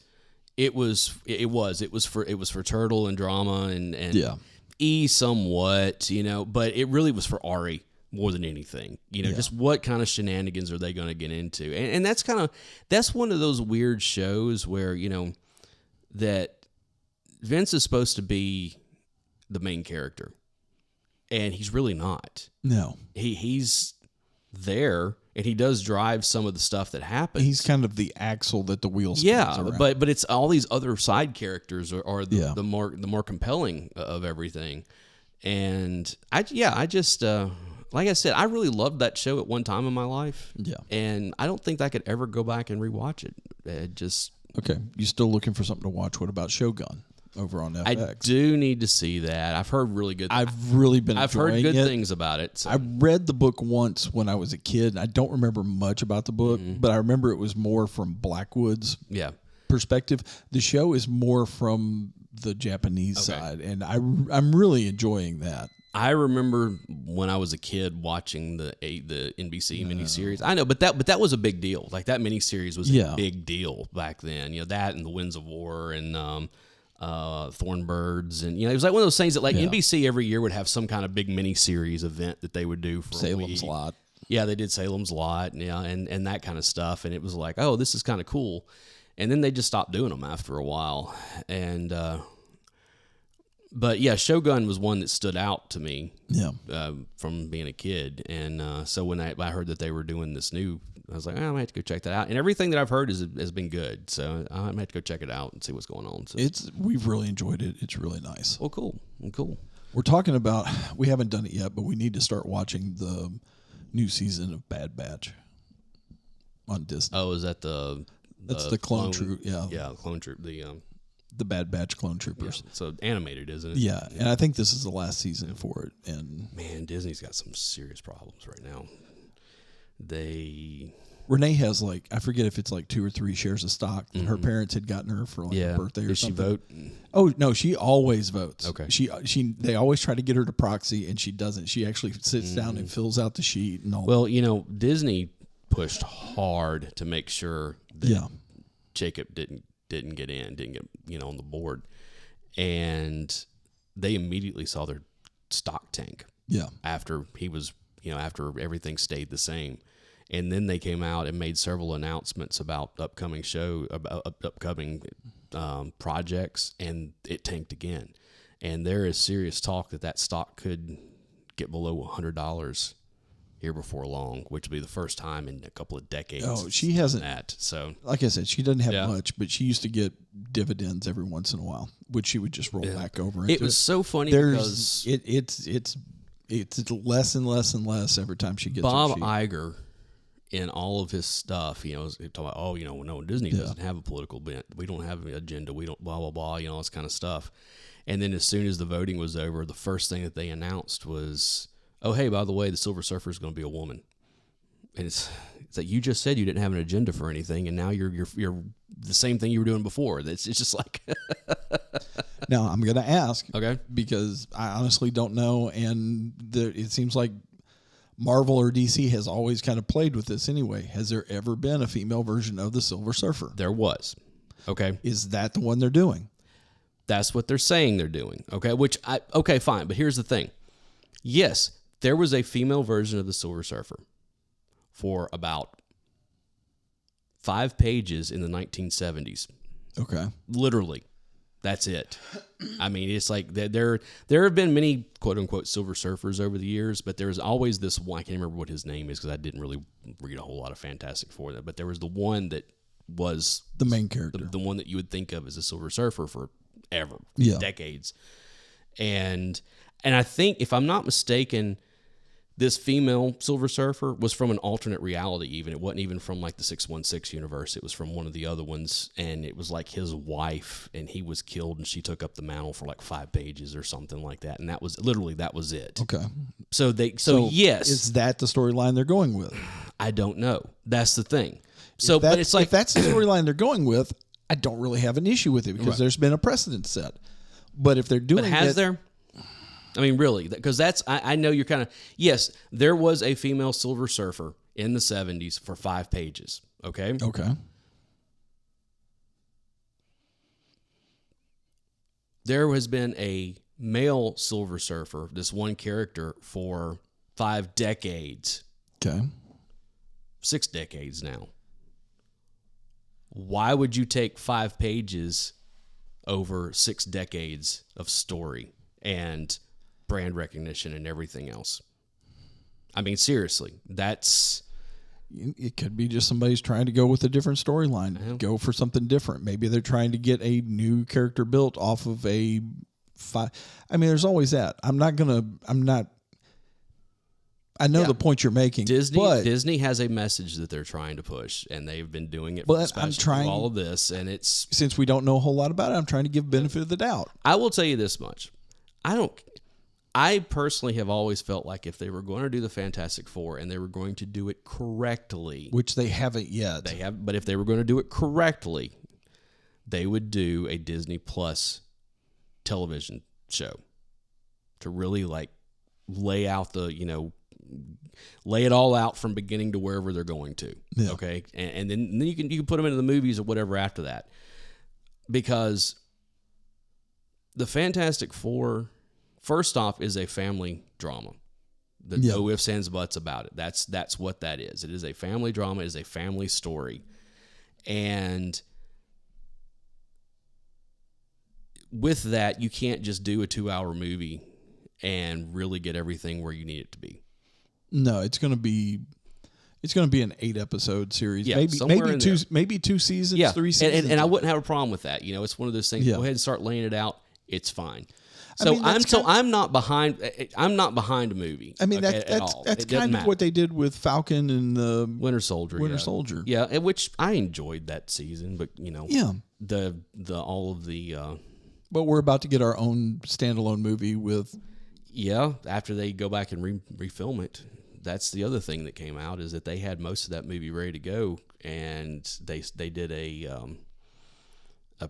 for Turtle and Drama and E somewhat, but it really was for Ari more than anything. Just what kind of shenanigans are they going to get into? And that's one of those weird shows where that Vince is supposed to be the main character, and he's really not. No, he's there. And he does drive some of the stuff that happens. He's kind of the axle that the wheel spins around. but it's all these other side characters are the more compelling of everything. And I just like I said, I really loved that show at one time in my life. Yeah, and I don't think I could ever go back and rewatch it. Okay. You still looking for something to watch? What about Shogun over on FX? I do need to see that. I've heard really good. I've heard good things about it. So. I read the book once when I was a kid. I don't remember much about the book, but I remember it was more from Blackwood's perspective. The show is more from the Japanese side, and I'm really enjoying that. I remember when I was a kid watching the NBC miniseries. I know, but that was a big deal. Like that miniseries was a big deal back then. That and the Winds of War and Thornbirds, and it was like one of those things that NBC every year would have some kind of big miniseries event that they would do for Salem's Lot. Yeah, they did Salem's Lot, and that kind of stuff, and it was like, oh, this is kind of cool. And then they just stopped doing them after a while. And but yeah, Shogun was one that stood out to me. Yeah. From being a kid. And so when I heard that they were doing this new, I was like, I might have to go check that out. And everything that I've heard has been good. So I might have to go check it out and see what's going on. So we've really enjoyed it. It's really nice. Oh, cool. Cool. We're talking about, we haven't done it yet, but we need to start watching the new season of Bad Batch on Disney. Oh, is that that's the clone troop? Yeah. Yeah, clone troop. The Bad Batch clone troopers. Yeah, so animated, isn't it? Yeah, and I think this is the last season for it. And man, Disney's got some serious problems right now. Renee has like, I forget if it's like 2 or 3 shares of stock that her parents had gotten her for like a birthday or something. Did she vote? Oh no, she always votes. Okay. They always try to get her to proxy, and she doesn't. She actually sits down and fills out the sheet and all. Well, Disney pushed hard to make sure that Jacob didn't get on the board, and they immediately saw their stock tank. Yeah. After he was, after everything stayed the same. And then they came out and made several announcements about upcoming projects, and it tanked again. And there is serious talk that stock could get below $100 here before long, which will be the first time in a couple of decades. Oh, she hasn't. So, like I said, she doesn't have much, but she used to get dividends every once in a while, which she would just roll back over into. It was so funny because it's less and less and less every time she gets Bob Iger. In all of his stuff, talking about, no, Disney doesn't have a political bent. We don't have an agenda. We don't blah, blah, blah, all this kind of stuff. And then as soon as the voting was over, the first thing that they announced was, oh, hey, by the way, the Silver Surfer is going to be a woman. And it's like, you just said you didn't have an agenda for anything, and now you're the same thing you were doing before. It's just like... Now, I'm going to ask, okay, because I honestly don't know, and it seems like Marvel or DC has always kind of played with this anyway. Has there ever been a female version of the Silver Surfer? There was. Okay. Is that the one they're doing? That's what they're saying they're doing. Okay. Okay, fine. But here's the thing. Yes, there was a female version of the Silver Surfer for about 5 pages in the 1970s. Okay. Literally. That's it. I mean, it's like there have been many quote-unquote Silver Surfers over the years, but there's always this one. I can't remember what his name is because I didn't really read a whole lot of Fantastic Four. But there was the one that was the main character, the one that you would think of as a Silver Surfer forever, decades. And I think, if I'm not mistaken, this female Silver Surfer was from an alternate reality even. It wasn't even from like the 616 universe. It was from one of the other ones, and it was like his wife, and he was killed, and she took up the mantle for like 5 pages or something like that. And that was it. Okay. So yes. Is that the storyline they're going with? I don't know. That's the thing. So, but it's like, if that's the storyline they're going with, I don't really have an issue with it because there's been a precedent set. But if they're doing there? I mean, really, because I know you're kind of, yes, there was a female Silver Surfer in the 70s for 5 pages, okay? Okay. There has been a male Silver Surfer, this one character, for 5 decades. Okay. 6 decades now. Why would you take 5 pages over 6 decades of story and brand recognition and everything else? I mean, seriously, it could be just somebody's trying to go with a different storyline, go for something different. Maybe they're trying to get a new character built off of I mean, there's always that. I know the point you're making. Disney has a message that they're trying to push, and they've been doing it for all of this. And it's, since we don't know a whole lot about it, I'm trying to give benefit of the doubt. I will tell you this much. I personally have always felt like if they were going to do the Fantastic Four and they were going to do it correctly, which they haven't yet. But if they were going to do it correctly, they would do a Disney Plus television show to really like lay out lay it all out from beginning to wherever they're going to. Yeah. Okay. And then you can put them into the movies or whatever after that, because the Fantastic Four, first off, is a family drama. No ifs, ands, buts about it. That's what that is. It is a family drama. It is a family story. And with that, you can't just do a 2-hour movie and really get everything where you need it to be. No, it's going to be an 8-episode series. Yeah, maybe 2 seasons, 3 seasons. And I wouldn't have a problem with that. It's one of those things. Yeah. Go ahead and start laying it out. It's fine. I So I'm not behind. I'm not behind a movie. I mean, at all. That's It doesn't kind of matter. what they did with Falcon and the Winter Soldier. Soldier. Yeah, and which I enjoyed that season, but Yeah. the all of the But we're about to get our own standalone movie with. yeah. After they go back and refilm it, that's the other thing that came out is that they had most of that movie ready to go, and they did a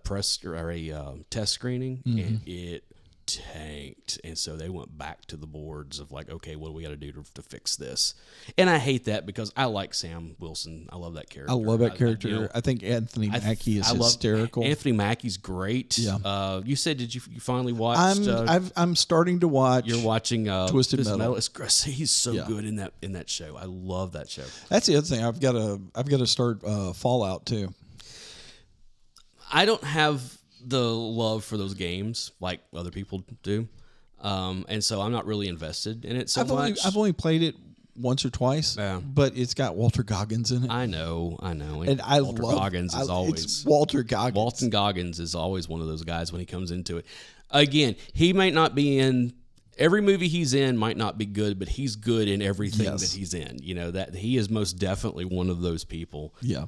press or a test screening, and it tanked, and so they went back to the boards of like, okay, what do we got to do to fix this? And I hate that because I like Sam Wilson. I love that character. I love that character. I think Anthony Mackie is hysterical. Anthony Mackie's great. Yeah. You said you finally watched? I'm starting to watch. You're watching Twisted Metal. He's so good in that show. I love that show. That's the other thing. I've got to start Fallout too. I don't have the love for those games like other people do, and so I'm not really invested in it so much. I've only played it once or twice, but it's got Walter Goggins in it. I know, and Walter Goggins is always it's Walter Goggins. Walton Goggins is always one of those guys when he comes into it. Again, he might not be in every movie he's in, might not be good, but he's good in everything that he's in. That he is most definitely one of those people. Yeah.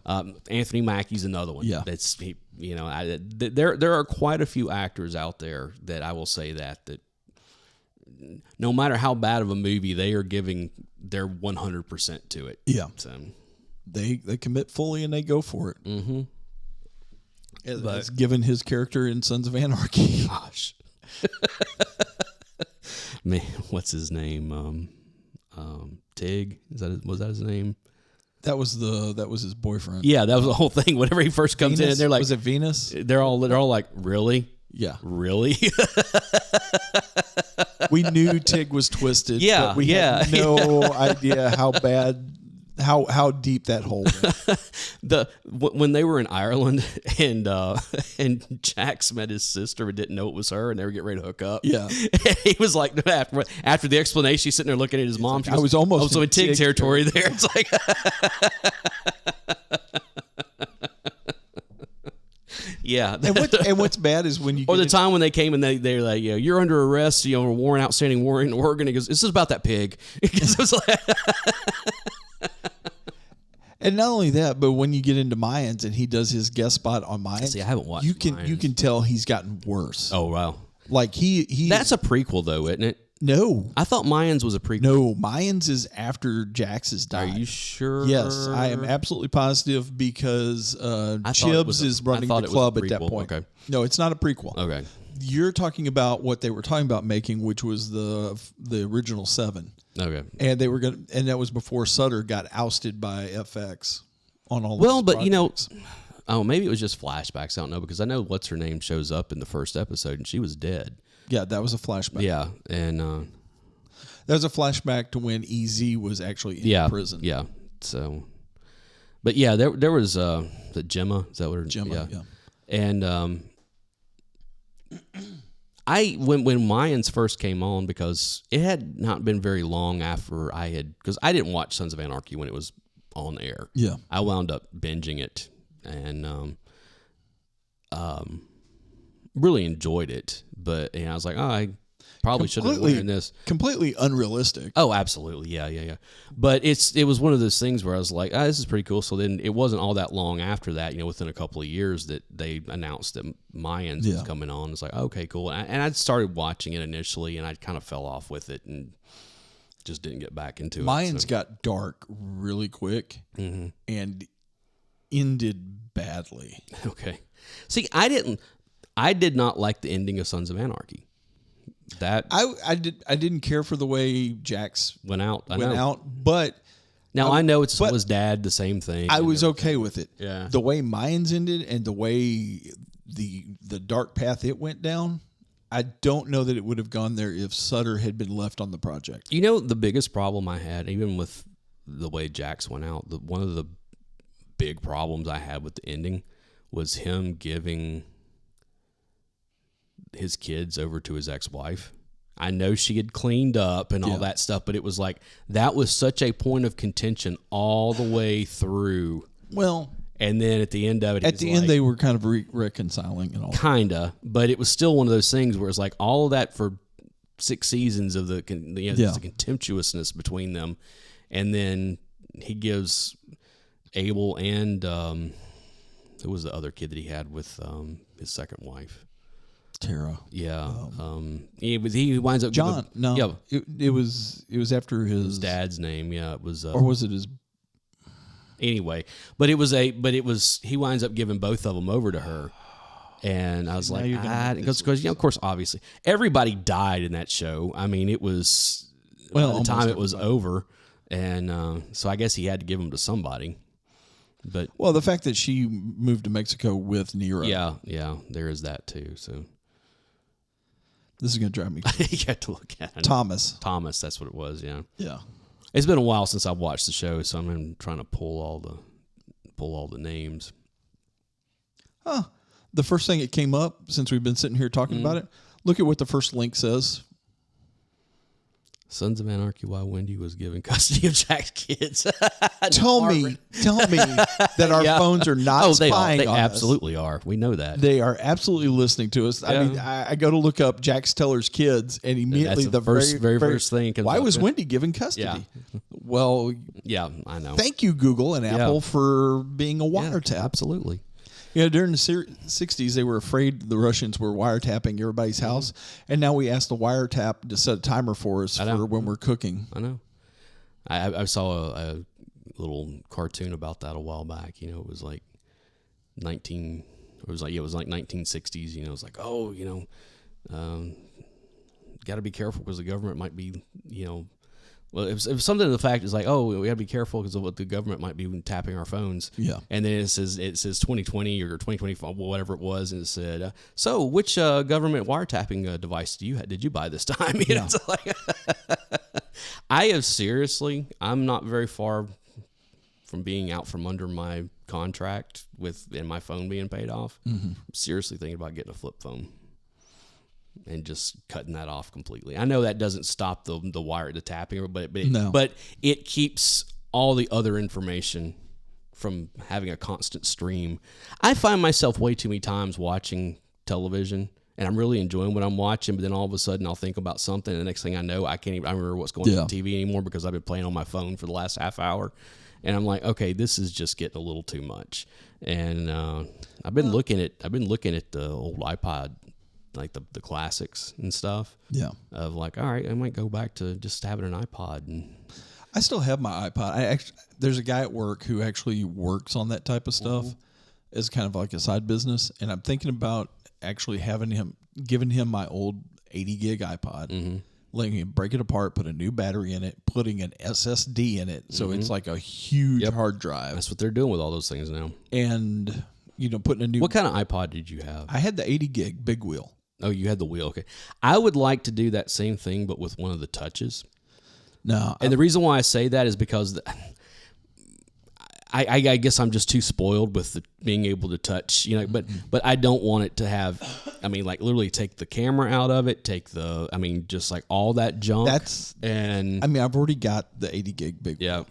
Anthony Mackie's another one. Yeah. That's there are quite a few actors out there that I will say that no matter how bad of a movie, they are giving their 100% to it. Yeah. So they commit fully and they go for it. Mm-hmm. That's given his character in Sons of Anarchy. Gosh. Man, what's his name? Tig? Was that his name? That was his boyfriend. Yeah, that was the whole thing. Whenever he first comes Venus? in, they're like, was it Venus? They're all like, really? Yeah, really. We knew Tig was twisted. Yeah, but we had no idea how bad, how deep that hole went. When they were in Ireland and Jax met his sister and didn't know it was her, and they were getting ready to hook up. Yeah, he was like, after the explanation, he's sitting there looking at his mom. Like, I was almost in Tig territory there. It's like. Yeah, and what's bad is when you or the time when they came and they're like, you're under arrest, warrant, outstanding warrant in Oregon. He goes, this is about that pig. It was like, and not only that, but when you get into Mayans and he does his guest spot on Mayans, see, I haven't watched. You can tell he's gotten worse. Oh wow, like he that's a prequel though, isn't it? No, I thought Mayans was a prequel. No, Mayans is after Jax has died. Are you sure? Yes, I am absolutely positive because Chibs is running the club at that point. Okay. No, it's not a prequel. Okay. You're talking about what they were talking about making, which was the original 7. Okay. And they were and that was before Sutter got ousted by FX on all. Well, but projects. Maybe it was just flashbacks. I don't know because I know what's her name shows up in the first episode and she was dead. Yeah, that was a flashback. Yeah, and that was a flashback to when EZ was actually in prison. Yeah, so, but yeah, there was the Gemma. Is that what her? Gemma? Yeah. And when Mayans first came on, because it had not been very long after because I didn't watch Sons of Anarchy when it was on air. Yeah, I wound up binging it and really enjoyed it, but I was like, I probably shouldn't have learned this. Completely unrealistic. Oh, absolutely, yeah. But it was one of those things where I was like, this is pretty cool. So then it wasn't all that long after that, within a couple of years, that they announced that Mayans was coming on. It's like, okay, cool. And I started watching it initially, and I kind of fell off with it and just didn't get back into it. Mayans got dark really quick and ended badly. Okay. See, I did not like the ending of Sons of Anarchy. That I didn't care for the way Jax went out. But now I know it was Dad, the same thing. I was okay with it. Yeah, the way Mayans ended and the way the dark path it went down, I don't know that it would have gone there if Sutter had been left on the project. The biggest problem I had, even with the way Jax went out, one of the big problems I had with the ending was him giving his kids over to his ex-wife. I know she had cleaned up and all that stuff, but it was like that was such a point of contention all the way through. Well, and then at the end of it, at the end they were kind of reconciling and all. Kinda, but it was still one of those things where it's like all of that for 6 seasons of the contemptuousness between them, and then he gives Abel and who was the other kid that he had with his second wife. Tara. Yeah. He winds up John. No. Yeah. It was after his dad's name. Yeah. It was. Or was it his? Anyway, but he winds up giving both of them over to her, and I was like, because of course, obviously, everybody died in that show. I mean, it was by the time it was over, and so I guess he had to give them to somebody. But the fact that she moved to Mexico with Nero. Yeah, there is that too. So. This is going to drive me crazy. You have to look at it. Thomas, that's what it was, yeah. Yeah. It's been a while since I've watched the show, so I'm trying to pull all the names. Huh. The first thing that came up since we've been sitting here talking about it, look at what the first link says. Sons of Anarchy, why Wendy was given custody of Jack's kids. Tell me that our phones are not spying on us. They absolutely are. We know that. They are absolutely listening to us. I mean, I go to look up Jack Steller's kids, and immediately the very first thing. Why was Wendy given custody? Yeah. Well, yeah, I know. Thank you, Google and Apple, for being a wiretap. Yeah, absolutely. During the 60s, they were afraid the Russians were wiretapping everybody's house, and now we asked the wiretap to set a timer for us for when we're cooking. I know. I saw a little cartoon about that a while back. It was like 1960s. It was like, got to be careful because the government might be, Well, it was something to the fact it's like, we got to be careful because of what the government might be tapping our phones. Yeah. And then it says 2020 or 2025, whatever it was, and it said, so which government wiretapping device did you buy this time? It's like, I'm not very far from being out from under my contract and my phone being paid off. Mm-hmm. I'm seriously thinking about getting a flip phone. And just cutting that off completely. I know that doesn't stop the tapping, but it keeps all the other information from having a constant stream. I find myself way too many times watching television, and I'm really enjoying what I'm watching, but then all of a sudden I'll think about something, and the next thing I know, I remember what's going on TV anymore because I've been playing on my phone for the last half hour. And I'm like, okay, this is just getting a little too much. And I've been looking at the old iPod, like the classics and stuff. Yeah. Of like, all right, I might go back to just having an iPod. And I still have my iPod. There's a guy at work who actually works on that type of stuff as kind of like a side business, and I'm thinking about actually giving him my old 80 gig iPod, letting him break it apart, put a new battery in it, putting an SSD in it, so it's like a huge hard drive. That's what they're doing with all those things now. And putting a new. What kind of iPod did you have? I had the 80 gig big wheel. Oh, you had the wheel. Okay. I would like to do that same thing, but with one of the touches. No. And the reason why I say that is because I guess I'm just too spoiled with being able to touch, but I don't want it to have, literally take the camera out of it, just like all that junk. I've already got the 80 gig big wheel.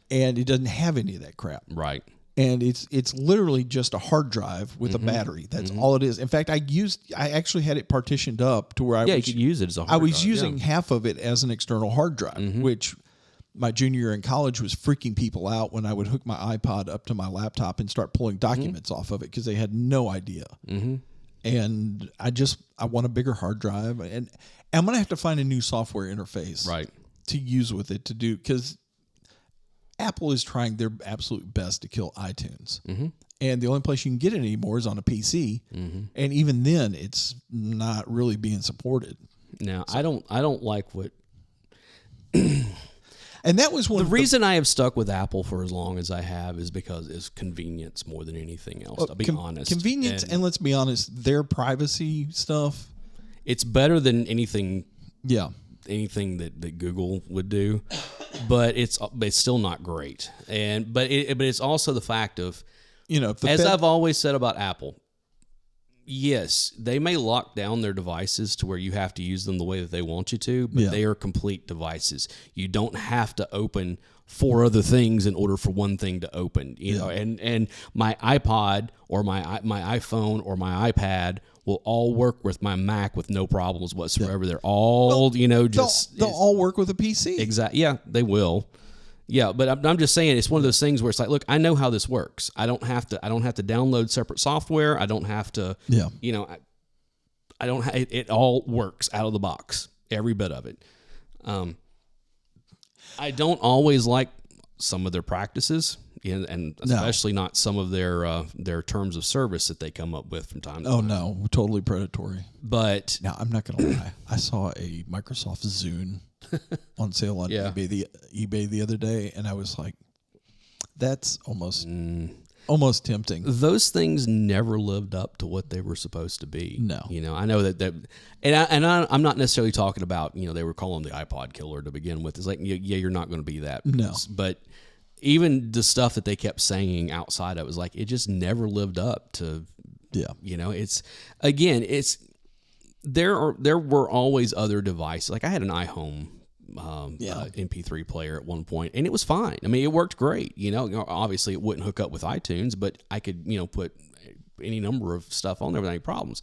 And it doesn't have any of that crap. Right. And it's literally just a hard drive with a battery. That's all it is. In fact, I actually had it partitioned up to where you could use it as a hard drive. I was using half of it as an external hard drive, which my junior year in college was freaking people out when I would hook my iPod up to my laptop and start pulling documents off of it because they had no idea. And I want a bigger hard drive, and I'm going to have to find a new software interface to use with it to do, because Apple is trying their absolute best to kill iTunes. And the only place you can get it anymore is on a PC. And even then, it's not really being supported. Now, I don't like what... And that was the reason I have stuck with Apple for as long as I have is because it's convenience more than anything else. I'll be honest. Convenience, and let's be honest, their privacy stuff. It's better than anything. Yeah. Anything that Google would do, but it's still not great. But it's also the fact of, as I've always said about Apple, Yes, they may lock down their devices to where you have to use them the way that they want you to, but they are complete devices. You don't have to open 4 other things in order for one thing to open. You know, and my iPod or my iPhone or my iPad will all work with my Mac with no problems whatsoever. They're all, they'll all work with a PC. Exactly. Yeah, they will. Yeah, but I'm just saying it's one of those things where it's like, look, I know how this works. I don't have to download separate software. I don't have to. Yeah. I don't. It all works out of the box, every bit of it. I don't always like some of their practices, and especially not some of their terms of service that they come up with from time to time. Oh no, totally predatory. But now I'm not gonna lie. I saw a Microsoft Zune on sale on eBay the other day, and I was like, that's almost tempting. Those things never lived up to what they were supposed to be. No. I know that I'm not necessarily talking about, they were calling the iPod killer to begin with. It's like, you're not going to be that. No. But even the stuff that they kept saying outside of it was like, it just never lived up to, there were always other devices. Like I had an iHome MP3 player at one point, and it was fine. I mean, it worked great. Obviously it wouldn't hook up with iTunes, but I could, put any number of stuff on there without any problems.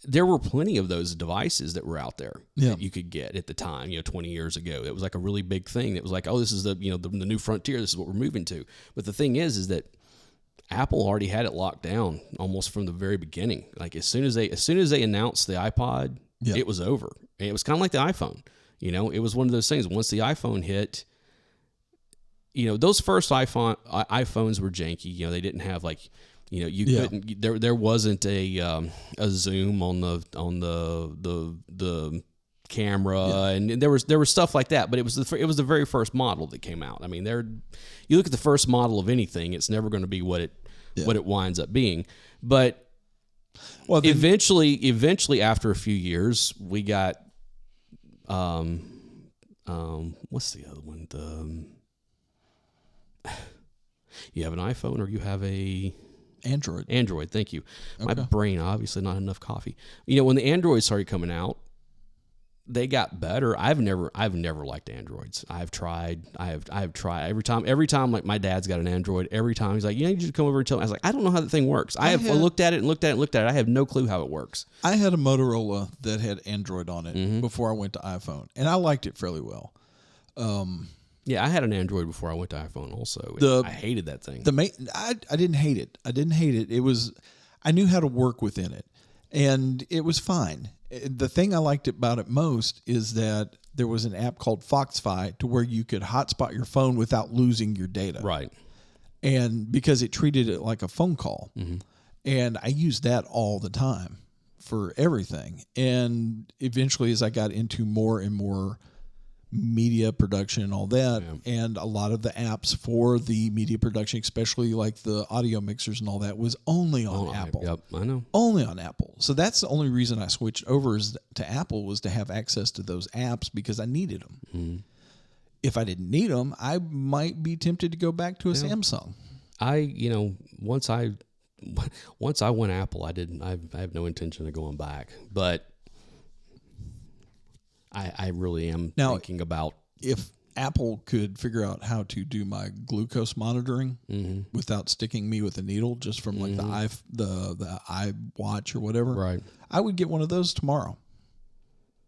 There were plenty of those devices that were out there that you could get at the time, 20 years ago. It was like a really big thing. It was like, oh, this is the new frontier. This is what we're moving to. But the thing is that Apple already had it locked down almost from the very beginning. Like as soon as they announced the iPod, it was over. And it was kind of like the iPhone. It was one of those things. Once the iPhone hit, those first iPhones were janky. They didn't have couldn't. There wasn't a zoom on the camera, and there was stuff like that. But it was the very first model that came out. I mean, you look at the first model of anything, it's never going to be what it winds up being. But eventually, after a few years, we got. What's the other one? You have an iPhone or you have a Android. Thank you. Okay. My brain, obviously not enough coffee. When the Androids started coming out, they got better. I've never liked Androids. I've tried every time. Like my dad's got an Android. Every time he's like, you should come over and tell me. I was like, I don't know how that thing works. I looked at it. I have no clue how it works. I had a Motorola that had Android on it before I went to iPhone, and I liked it fairly well. Yeah, I had an Android before I went to iPhone also. I hated that thing. I didn't hate it. It was, I knew how to work within it, and it was fine. The thing I liked about it most is that there was an app called Foxfi to where you could hotspot your phone without losing your data. Right. And because it treated it like a phone call. And I used that all the time for everything. And eventually, as I got into more and more media production and all that, and a lot of the apps for the media production, especially like the audio mixers and all that, was only on Apple. Yep, I know. Only on Apple. So that's the only reason I switched over to Apple, was to have access to those apps because I needed them. If I didn't need them, I might be tempted to go back to a Samsung. Once I went Apple, I have no intention of going back, but I really am thinking about if Apple could figure out how to do my glucose monitoring without sticking me with a needle, just from like the iWatch or whatever. Right. I would get one of those tomorrow.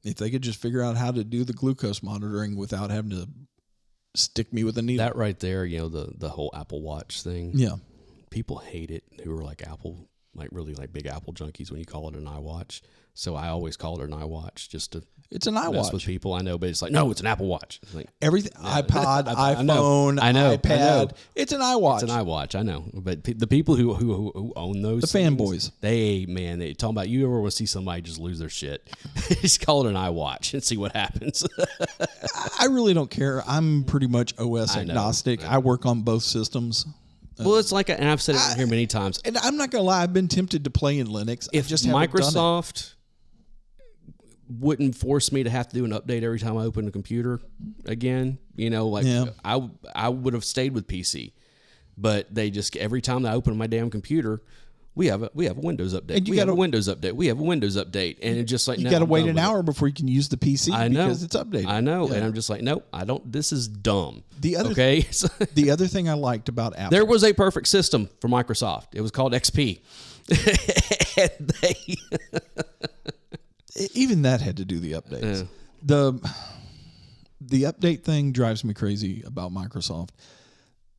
If they could just figure out how to do the glucose monitoring without having to stick me with a needle. That right there, the whole Apple Watch thing. Yeah. People hate it who are like Apple, like really like big Apple junkies when you call it an iWatch. So I always call it an iWatch just to it's an iWatch. Mess with people. I know, but it's like, no, it's an Apple Watch. It's like everything, iPod, iPhone, iPad. It's an iWatch. It's an iWatch. I know, but the people who own those, the fanboys, they talking about. You ever want to see somebody just lose their shit? Just call it an iWatch and see what happens. I really don't care. I'm pretty much OS agnostic. I work on both systems. Well, it's like, and I've said it here many times. And I'm not gonna lie, I've been tempted to play in Linux. If just Microsoft wouldn't force me to have to do an update every time I open a computer again, I would have stayed with PC. But they just, every time I open my damn computer, we have a Windows update. And We have a Windows update. We have a Windows update. And it's just like, you no, got to I'm wait done an with hour before you can use the PC because it's updated. I know. Yeah. And I'm just like, nope, I don't. This is dumb. The other the other thing I liked about Apple, there was a perfect system for Microsoft. It was called XP. And even that had to do the updates. The update thing drives me crazy about Microsoft.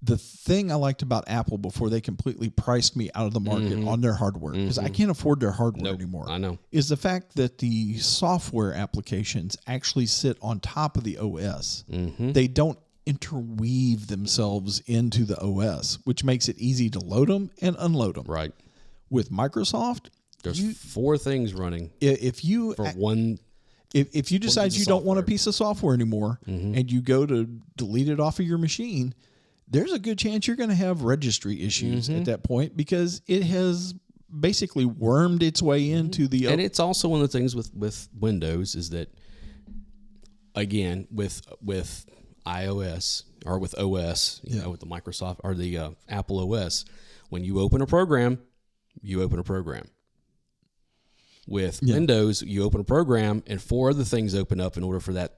The thing I liked about Apple before they completely priced me out of the market on their hardware, because I can't afford their hardware anymore. I know. Is the fact that the software applications actually sit on top of the OS. They don't interweave themselves into the OS, which makes it easy to load them and unload them. Right. With Microsoft, there's 4 things running. If you decide you don't want a piece of software anymore and you go to delete it off of your machine, there's a good chance you're going to have registry issues at that point because it has basically wormed its way into the... And it's also one of the things with Windows is that, again, with iOS or with OS, you know, with the Microsoft or the Apple OS, when you open a program, you open a program. With Windows, you open a program and 4 other things open up in order for that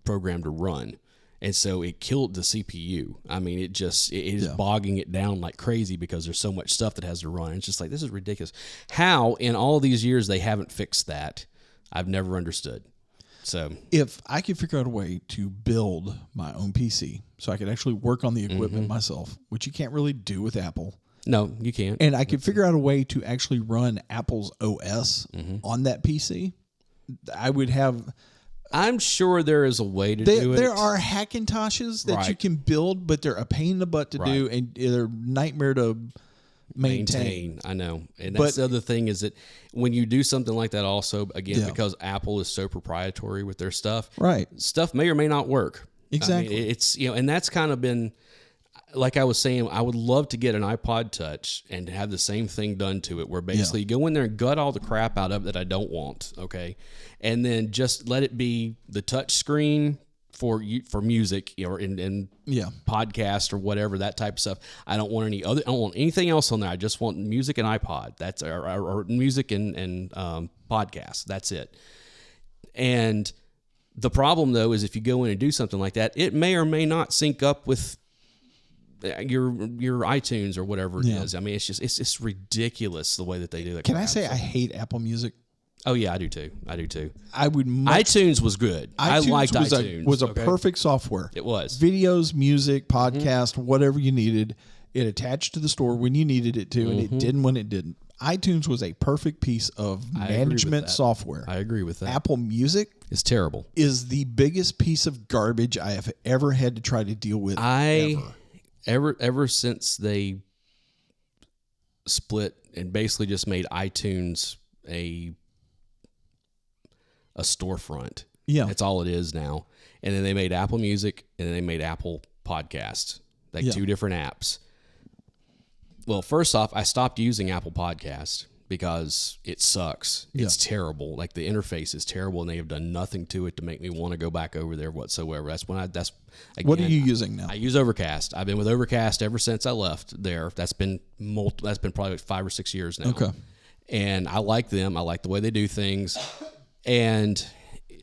program to run. And so it killed the CPU. I mean, it is bogging it down like crazy because there's so much stuff that has to run. It's just like, this is ridiculous. How in all these years they haven't fixed that, I've never understood. So if I could figure out a way to build my own PC so I could actually work on the equipment myself, which you can't really do with Apple. No, you can't. And I could figure out a way to actually run Apple's OS on that PC, I would have... I'm sure there is a way to do it. There are Hackintoshes that you can build, but they're a pain in the butt to do, and they're a nightmare to maintain. I know. And that's the other thing is that when you do something like that also, again, because Apple is so proprietary with their stuff, stuff may or may not work. Exactly. I mean, it's, you know, and that's kind of been... Like I was saying, I would love to get an iPod Touch and have the same thing done to it, where basically you go in there and gut all the crap out of it that I don't want, okay, and then just let it be the touch screen for music or in podcast or whatever, that type of stuff. I don't want I don't want anything else on there. I just want music and iPod. That's or music and podcast. That's it. And the problem though is if you go in and do something like that, it may or may not sync up with your iTunes or whatever it is. I mean, it's just ridiculous the way that they do it. Can I say I hate Apple Music? Oh yeah, I do too. I would. iTunes was good. I liked iTunes. Was a perfect software. It was. Videos, music, podcast, whatever you needed. It attached to the store when you needed it to, and it didn't when it didn't. iTunes was a perfect piece of management software. I agree with that. Apple Music is terrible. Is the biggest piece of garbage I have ever had to try to deal with. Ever since they split and basically just made iTunes a storefront. Yeah. That's all it is now. And then they made Apple Music and then they made Apple Podcasts, like 2 different apps. Well, first off, I stopped using Apple Podcast because it sucks. It's terrible. Like the interface is terrible, and they have done nothing to it to make me want to go back over there whatsoever. Again, what are you using now? I use Overcast. I've been with Overcast ever since I left there. That's been probably 5 or 6 years now. Okay. And I like them. I like the way they do things. And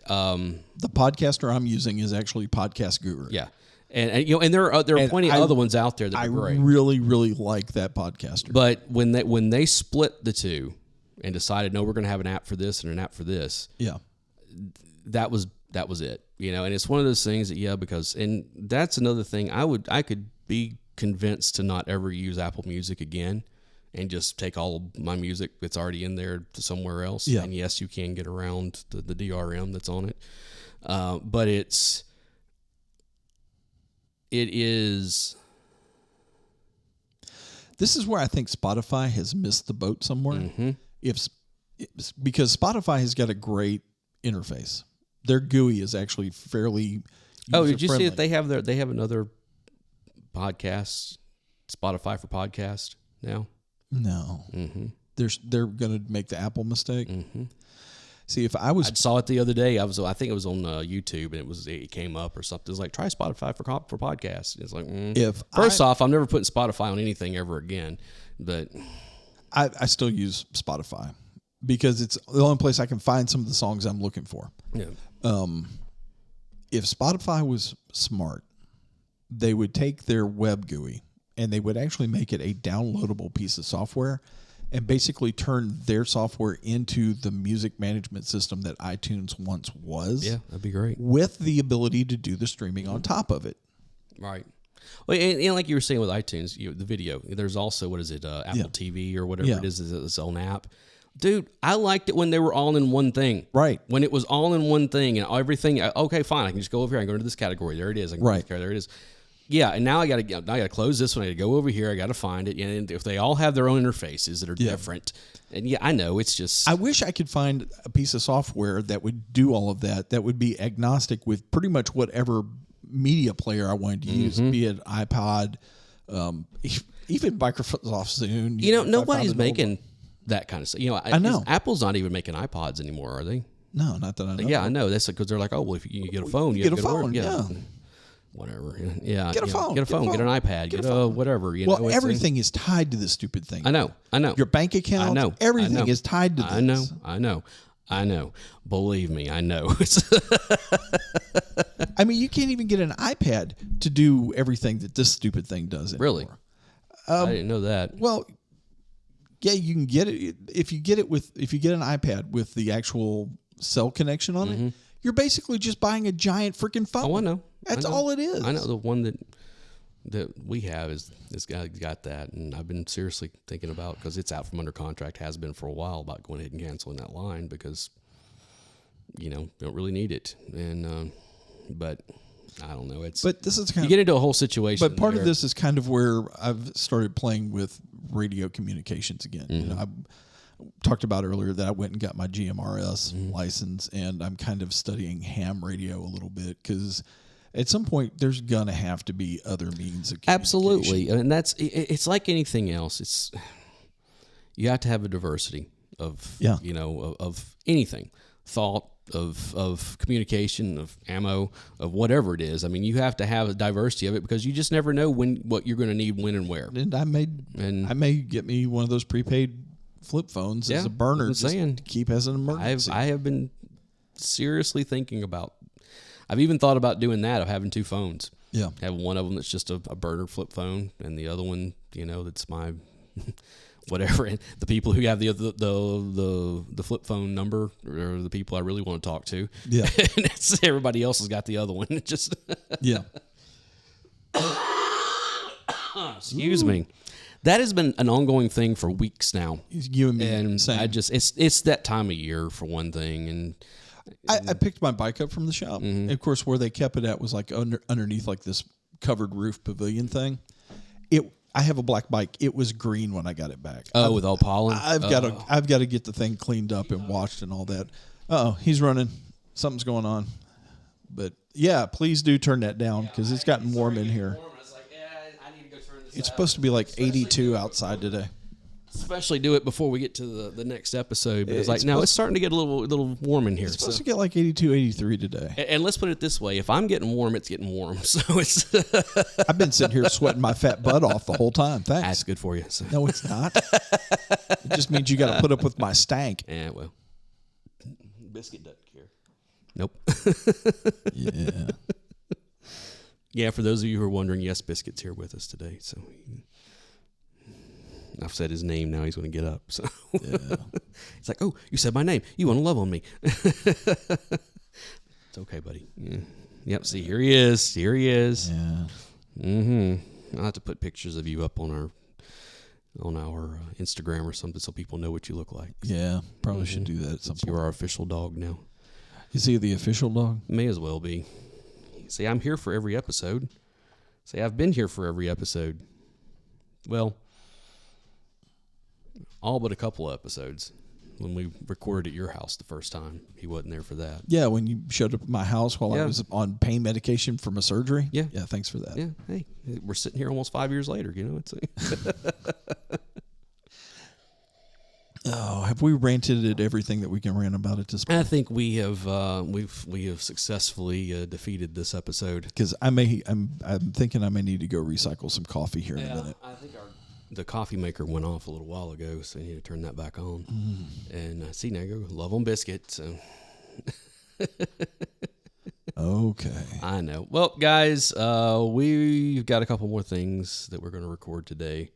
the podcaster I'm using is actually Podcast Guru. Yeah. And you know, and there are plenty of other ones out there that are great. I really, really like that podcaster. But when they split the two and decided, no, we're going to have an app for this and an app for this. Yeah, that was it. You know, and it's one of those things that because and that's another thing I could be convinced to not ever use Apple Music again and just take all of my music that's already in there to somewhere else. Yeah. And yes, you can get around the DRM that's on it, but it is. This is where I think Spotify has missed the boat somewhere. Mm-hmm. Because Spotify has got a great interface. Their GUI is actually fairly. Oh, did you see that they have another podcast, Spotify for podcast now? No. Mm-hmm. They're going to make the Apple mistake. Mm-hmm. See, I saw it the other day. I think it was on YouTube, and it came up or something. It was like, try Spotify for podcasts. It's like, first off, I'm never putting Spotify on anything ever again. But I still use Spotify because it's the only place I can find some of the songs I'm looking for. Yeah. If Spotify was smart, they would take their web GUI and they would actually make it a downloadable piece of software and basically turn their software into the music management system that iTunes once was. Yeah, that'd be great. With the ability to do the streaming on top of it. Right. Well, and like you were saying with iTunes, the video, there's also, what is it, Apple TV or whatever it is its own app. Dude, I liked it when they were all in one thing. Right. When it was all in one thing and everything, okay, fine, I can just go over here and go into this category. There it is. I can right. There it is. Yeah, and now I got to close this one. I got to go over here. I got to find it. And if they all have their own interfaces that are different, and I know it's just. I wish I could find a piece of software that would do all of that. That would be agnostic with pretty much whatever media player I wanted to use, be it iPod, even Microsoft Zune. Nobody's making that kind of stuff. I know Apple's not even making iPods anymore, are they? No, not that I know. Yeah, I know. That's because they're like, oh, well, if you get a phone, you get a phone. Yeah. Whatever. Yeah. Get a phone. Get a phone. Get an iPad. Get a whatever. Everything is tied to this stupid thing. I know. Your bank account. I know. Everything is tied to this. I know. Believe me, I know. I mean, you can't even get an iPad to do everything that this stupid thing does anymore. Really? I didn't know that. Well, yeah, you can get it if you get an iPad with the actual cell connection on it. You're basically just buying a giant freaking phone. Oh, I know. That's all it is. I know the one that we have is this guy got that, and I've been seriously thinking about, because it's out from under contract, has been for a while, about going ahead and canceling that line because don't really need it. And but I don't know. But this is you get into a whole situation. But part of this is kind of where I've started playing with radio communications again. I talked about earlier that I went and got my GMRS license, and I'm kind of studying ham radio a little bit because at some point there's gonna have to be other means of communication. Absolutely, and it's like anything else. You have to have a diversity of of anything, thought, of communication, of ammo, of whatever it is. I mean, you have to have a diversity of it because you just never know what you're going to need, when, and where. And I may get me one of those prepaid flip phones as a burner just to keep as an emergency. I have been seriously thinking about. I've even thought about doing that, of having two phones. Yeah, have one of them that's just a burner flip phone, and the other one, that's my. Whatever, and the people who have the flip phone number are the people I really want to talk to. Yeah, and everybody else has got the other one. Just yeah. Excuse me. That has been an ongoing thing for weeks now. You and me, and same. It's that time of year for one thing, and I picked my bike up from the shop. And of course, where they kept it at was like underneath like this covered roof pavilion thing. I have a black bike. It was green when I got it back. Oh, with all pollen? I've got to get the thing cleaned up and washed and all that. He's running. Something's going on. But yeah, please do turn that down because it's gotten warm in here. It's supposed to be like 82 outside today. Especially do it before we get to the next episode. Because it's starting to get a little warm in here. It's supposed to get like 82, 83 today. And let's put it this way. If I'm getting warm, it's getting warm. So it's... I've been sitting here sweating my fat butt off the whole time. Thanks. That's good for you. So. No, it's not. It just means you got to put up with my stank. Yeah, well. Biscuit doesn't care. Nope. Yeah. Yeah, for those of you who are wondering, yes, Biscuit's here with us today. So... I've said his name now. He's going to get up. So yeah. It's like, oh, you said my name. You want to love on me. It's okay, buddy. Yeah. Yep. See, here he is. Here he is. Yeah. I'll have to put pictures of you up on our Instagram or something so people know what you look like. Yeah. Probably should do that at some point. You're our official dog now. Is he the official dog? May as well be. See, I'm here for every episode. See, I've been here for every episode. Well, all but a couple of episodes. When we recorded at your house the first time, he wasn't there for that. Yeah, when you showed up at my house while I was on pain medication from a surgery. Yeah. Yeah, thanks for that. Yeah, hey, we're sitting here almost 5 years later, It's Oh, have we ranted at everything that we can rant about at this point? I think we have we have successfully defeated this episode. Because I'm thinking I may need to go recycle some coffee here in a minute. I think the coffee maker went off a little while ago, so I need to turn that back on. And see, now go love on biscuit. So. Okay. I know. Well, guys, we've got a couple more things that we're going to record today.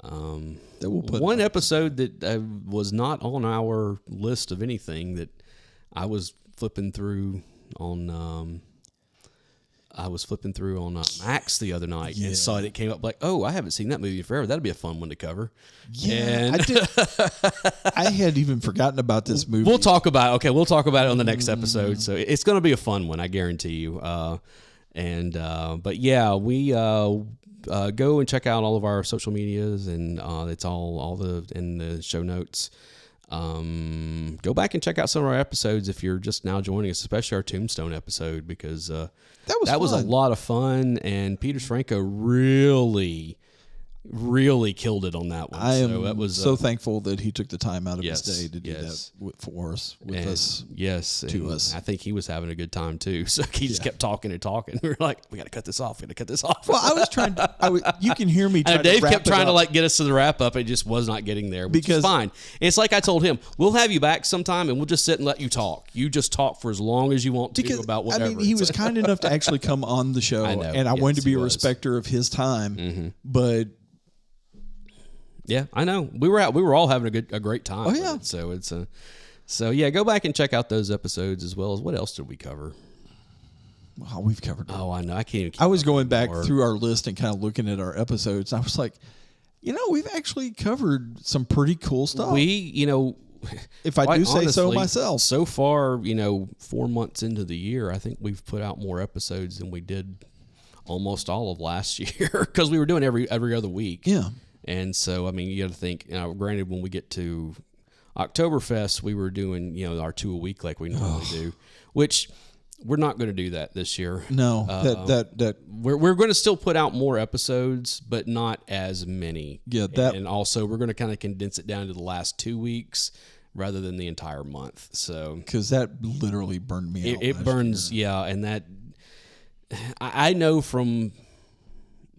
That we'll put one episode that was not on our list of anything that I was flipping through on. I was flipping through on Max the other night and saw it came up like, oh, I haven't seen that movie in forever. That'd be a fun one to cover. Yeah, and I did. I had even forgotten about this movie. We'll talk about it on the next episode. So it's going to be a fun one, I guarantee you. But yeah, we go and check out all of our social medias, and it's all in the show notes. Go back and check out some of our episodes if you're just now joining us, especially our Tombstone episode, because that was a lot of fun, and Peter Franco really killed it on that one. I am so thankful that he took the time out of his day to do that for us, with us. Yes, to us. I think he was having a good time too. So he just kept talking and talking. We were like, we got to cut this off. Well, I was trying to. You can hear me. Dave kept trying to get us to the wrap up. It just was not getting there. Which is fine. It's like I told him, we'll have you back sometime, and we'll just sit and let you talk. You just talk for as long as you want to about whatever. I mean, he was kind enough to actually come on the show, and I wanted to be a respecter of his time, but. Yeah, I know. We were all having a great time. Oh yeah. So yeah, go back and check out those episodes, as well as what else did we cover? Wow, we've covered. Oh, I know. I can't even keep I was going back through our list and kind of looking at our episodes. I was like, we've actually covered some pretty cool stuff. If I do say so myself. So far, 4 months into the year, I think we've put out more episodes than we did almost all of last year, because we were doing every other week. Yeah. And so, I mean, you got to think, granted, when we get to Oktoberfest, we were doing, our 2 a week like we normally do, which we're not going to do that this year. No, we're going to still put out more episodes, but not as many. Yeah, and also we're going to kind of condense it down to the last 2 weeks rather than the entire month. So, because that literally burned me out. It burns, year. Yeah, and that I know from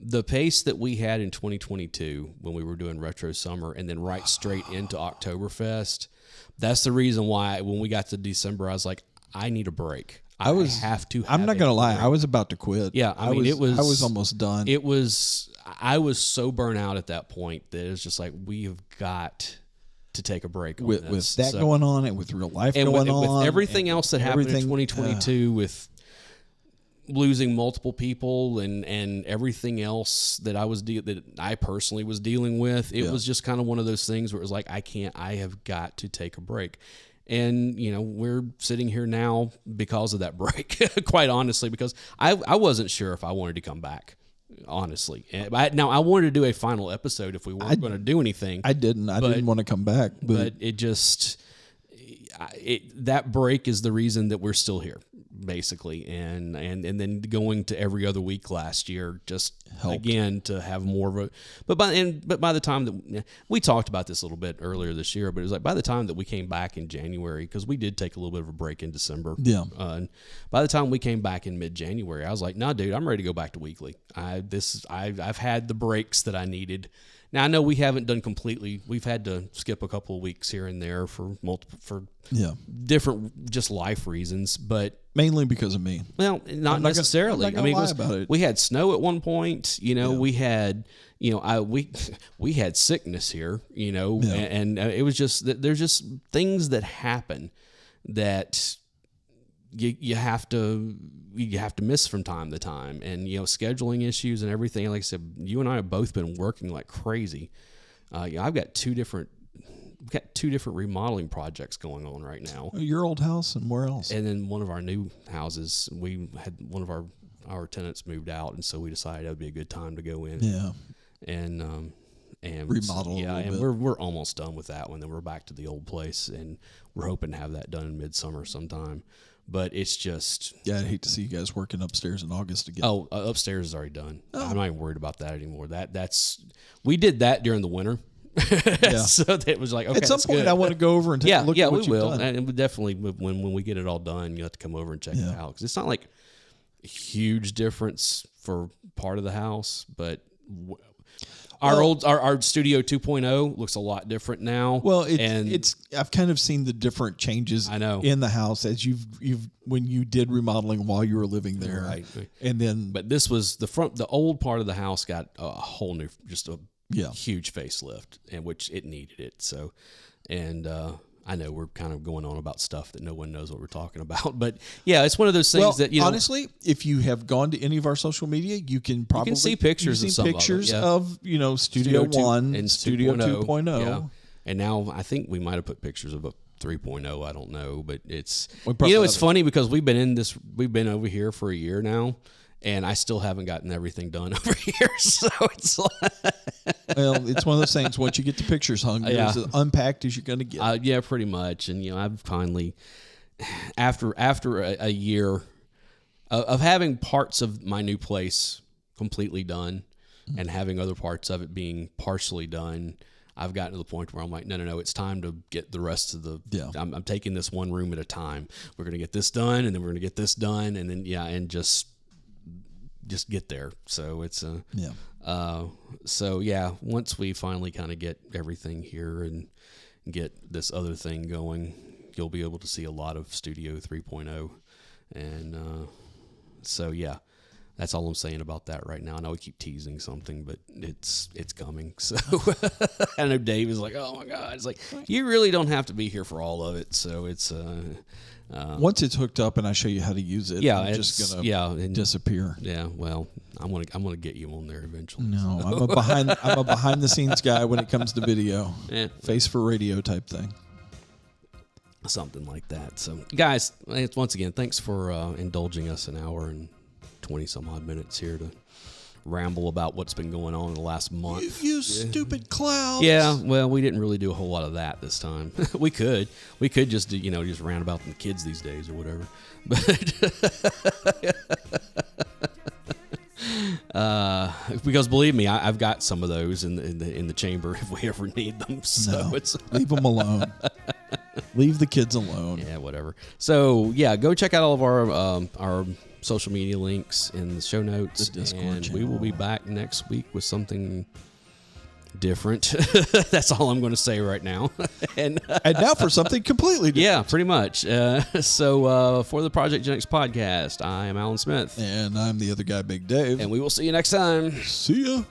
the pace that we had in 2022 when we were doing Retro Summer and then right straight into Oktoberfest, that's the reason why when we got to December, I was like, I need a break. I'm not going to lie. I was about to quit. Yeah. I was almost done. I was so burnt out at that point that it was just like, we have got to take a break with that going on and with real life going on. With everything else that happened in 2022 with losing multiple people and everything else that that I personally was dealing with, it was just kind of one of those things where it was like, I have got to take a break. And, we're sitting here now because of that break, quite honestly, because I wasn't sure if I wanted to come back, honestly. Now, I wanted to do a final episode if we weren't going to do anything. I didn't want to come back. But it just, that break is the reason that we're still here, basically, and then going to every other week last year just helped. Again to have more of a but by the time that we talked about this a little bit earlier this year, but it was like by the time that we came back in January, because we did take a little bit of a break in December, and by the time we came back in mid-January, I was like, nah, dude, I'm ready to go back to weekly. I've had the breaks that I needed. Now, I know we haven't done completely. We've had to skip a couple of weeks here and there for different just life reasons, but mainly because of me. Not necessarily. I'm not gonna lie about it. We had snow at one point. We had we had sickness here. And it was just there's just things that happen that you have to miss from time to time, and scheduling issues and everything. Like I said, you and I have both been working like crazy. I've got two different remodeling projects going on right now. Your old house and where else? And then one of our new houses, we had one of our tenants moved out, and so we decided it would be a good time to go in. Yeah. And remodel. Yeah, and we're almost done with that one. Then we're back to the old place, and we're hoping to have that done in midsummer sometime. But it's just... Yeah, I'd hate to see you guys working upstairs in August again. Oh, upstairs is already done. Oh. I'm not even worried about that anymore. We did that during the winter. Yeah. So it was like, okay, at some point, I want to go over and take a look at what you've done. And we definitely, when we get it all done, you have to come over and check it out. Because it's not like a huge difference for part of the house, but... Our Studio 2.0 looks a lot different now. Well, I've kind of seen the different changes in the house as you've when you did remodeling while you were living there. Right. And then, but this was the old part of the house got a whole new, just a huge facelift, and which it needed it. So, and I know we're kind of going on about stuff that no one knows what we're talking about, but yeah, it's one of those things that, honestly, if you have gone to any of our social media, you can probably see pictures of Studio 1 and Studio 2.0. Yeah. And now I think we might have put pictures of a 3.0. I don't know, but it's funny because we've been over here for a year now, and I still haven't gotten everything done over here. So it's well, it's one of those things. Once you get the pictures hung, it's as unpacked as you're going to get. Yeah, pretty much. And I've finally, after a year of having parts of my new place completely done, and having other parts of it being partially done, I've gotten to the point where I'm like, no, it's time to get the rest of the. Yeah. I'm taking this one room at a time. We're going to get this done, and then we're going to get this done, and then and just get there. So it's once we finally kind of get everything here and get this other thing going, you'll be able to see a lot of Studio 3.0. And that's all I'm saying about that right now. I know we keep teasing something, but it's coming. So I know Dave is like, oh my God. It's like, you really don't have to be here for all of it. So it's once it's hooked up and I show you how to use it, it's just gonna disappear. Yeah, well, I'm gonna get you on there eventually. No, so. I'm a behind the scenes guy when it comes to video. Face for radio type thing. Something like that. So guys, once again, thanks for indulging us an hour and 20 some odd minutes here to ramble about what's been going on in the last month. You stupid clouds. Yeah, well, we didn't really do a whole lot of that this time. We could just do, just rant about the kids these days or whatever. But because believe me, I've got some of those in the chamber if we ever need them. So leave them alone. Leave the kids alone. Yeah, whatever. So go check out all of our social media links in the show notes, and we will be back next week with something different. That's all I'm going to say right now. and now for something completely different. Yeah, pretty much. So for the Project Gen X podcast, I am Alan Smith. And I'm the other guy, Big Dave. And we will see you next time. See ya.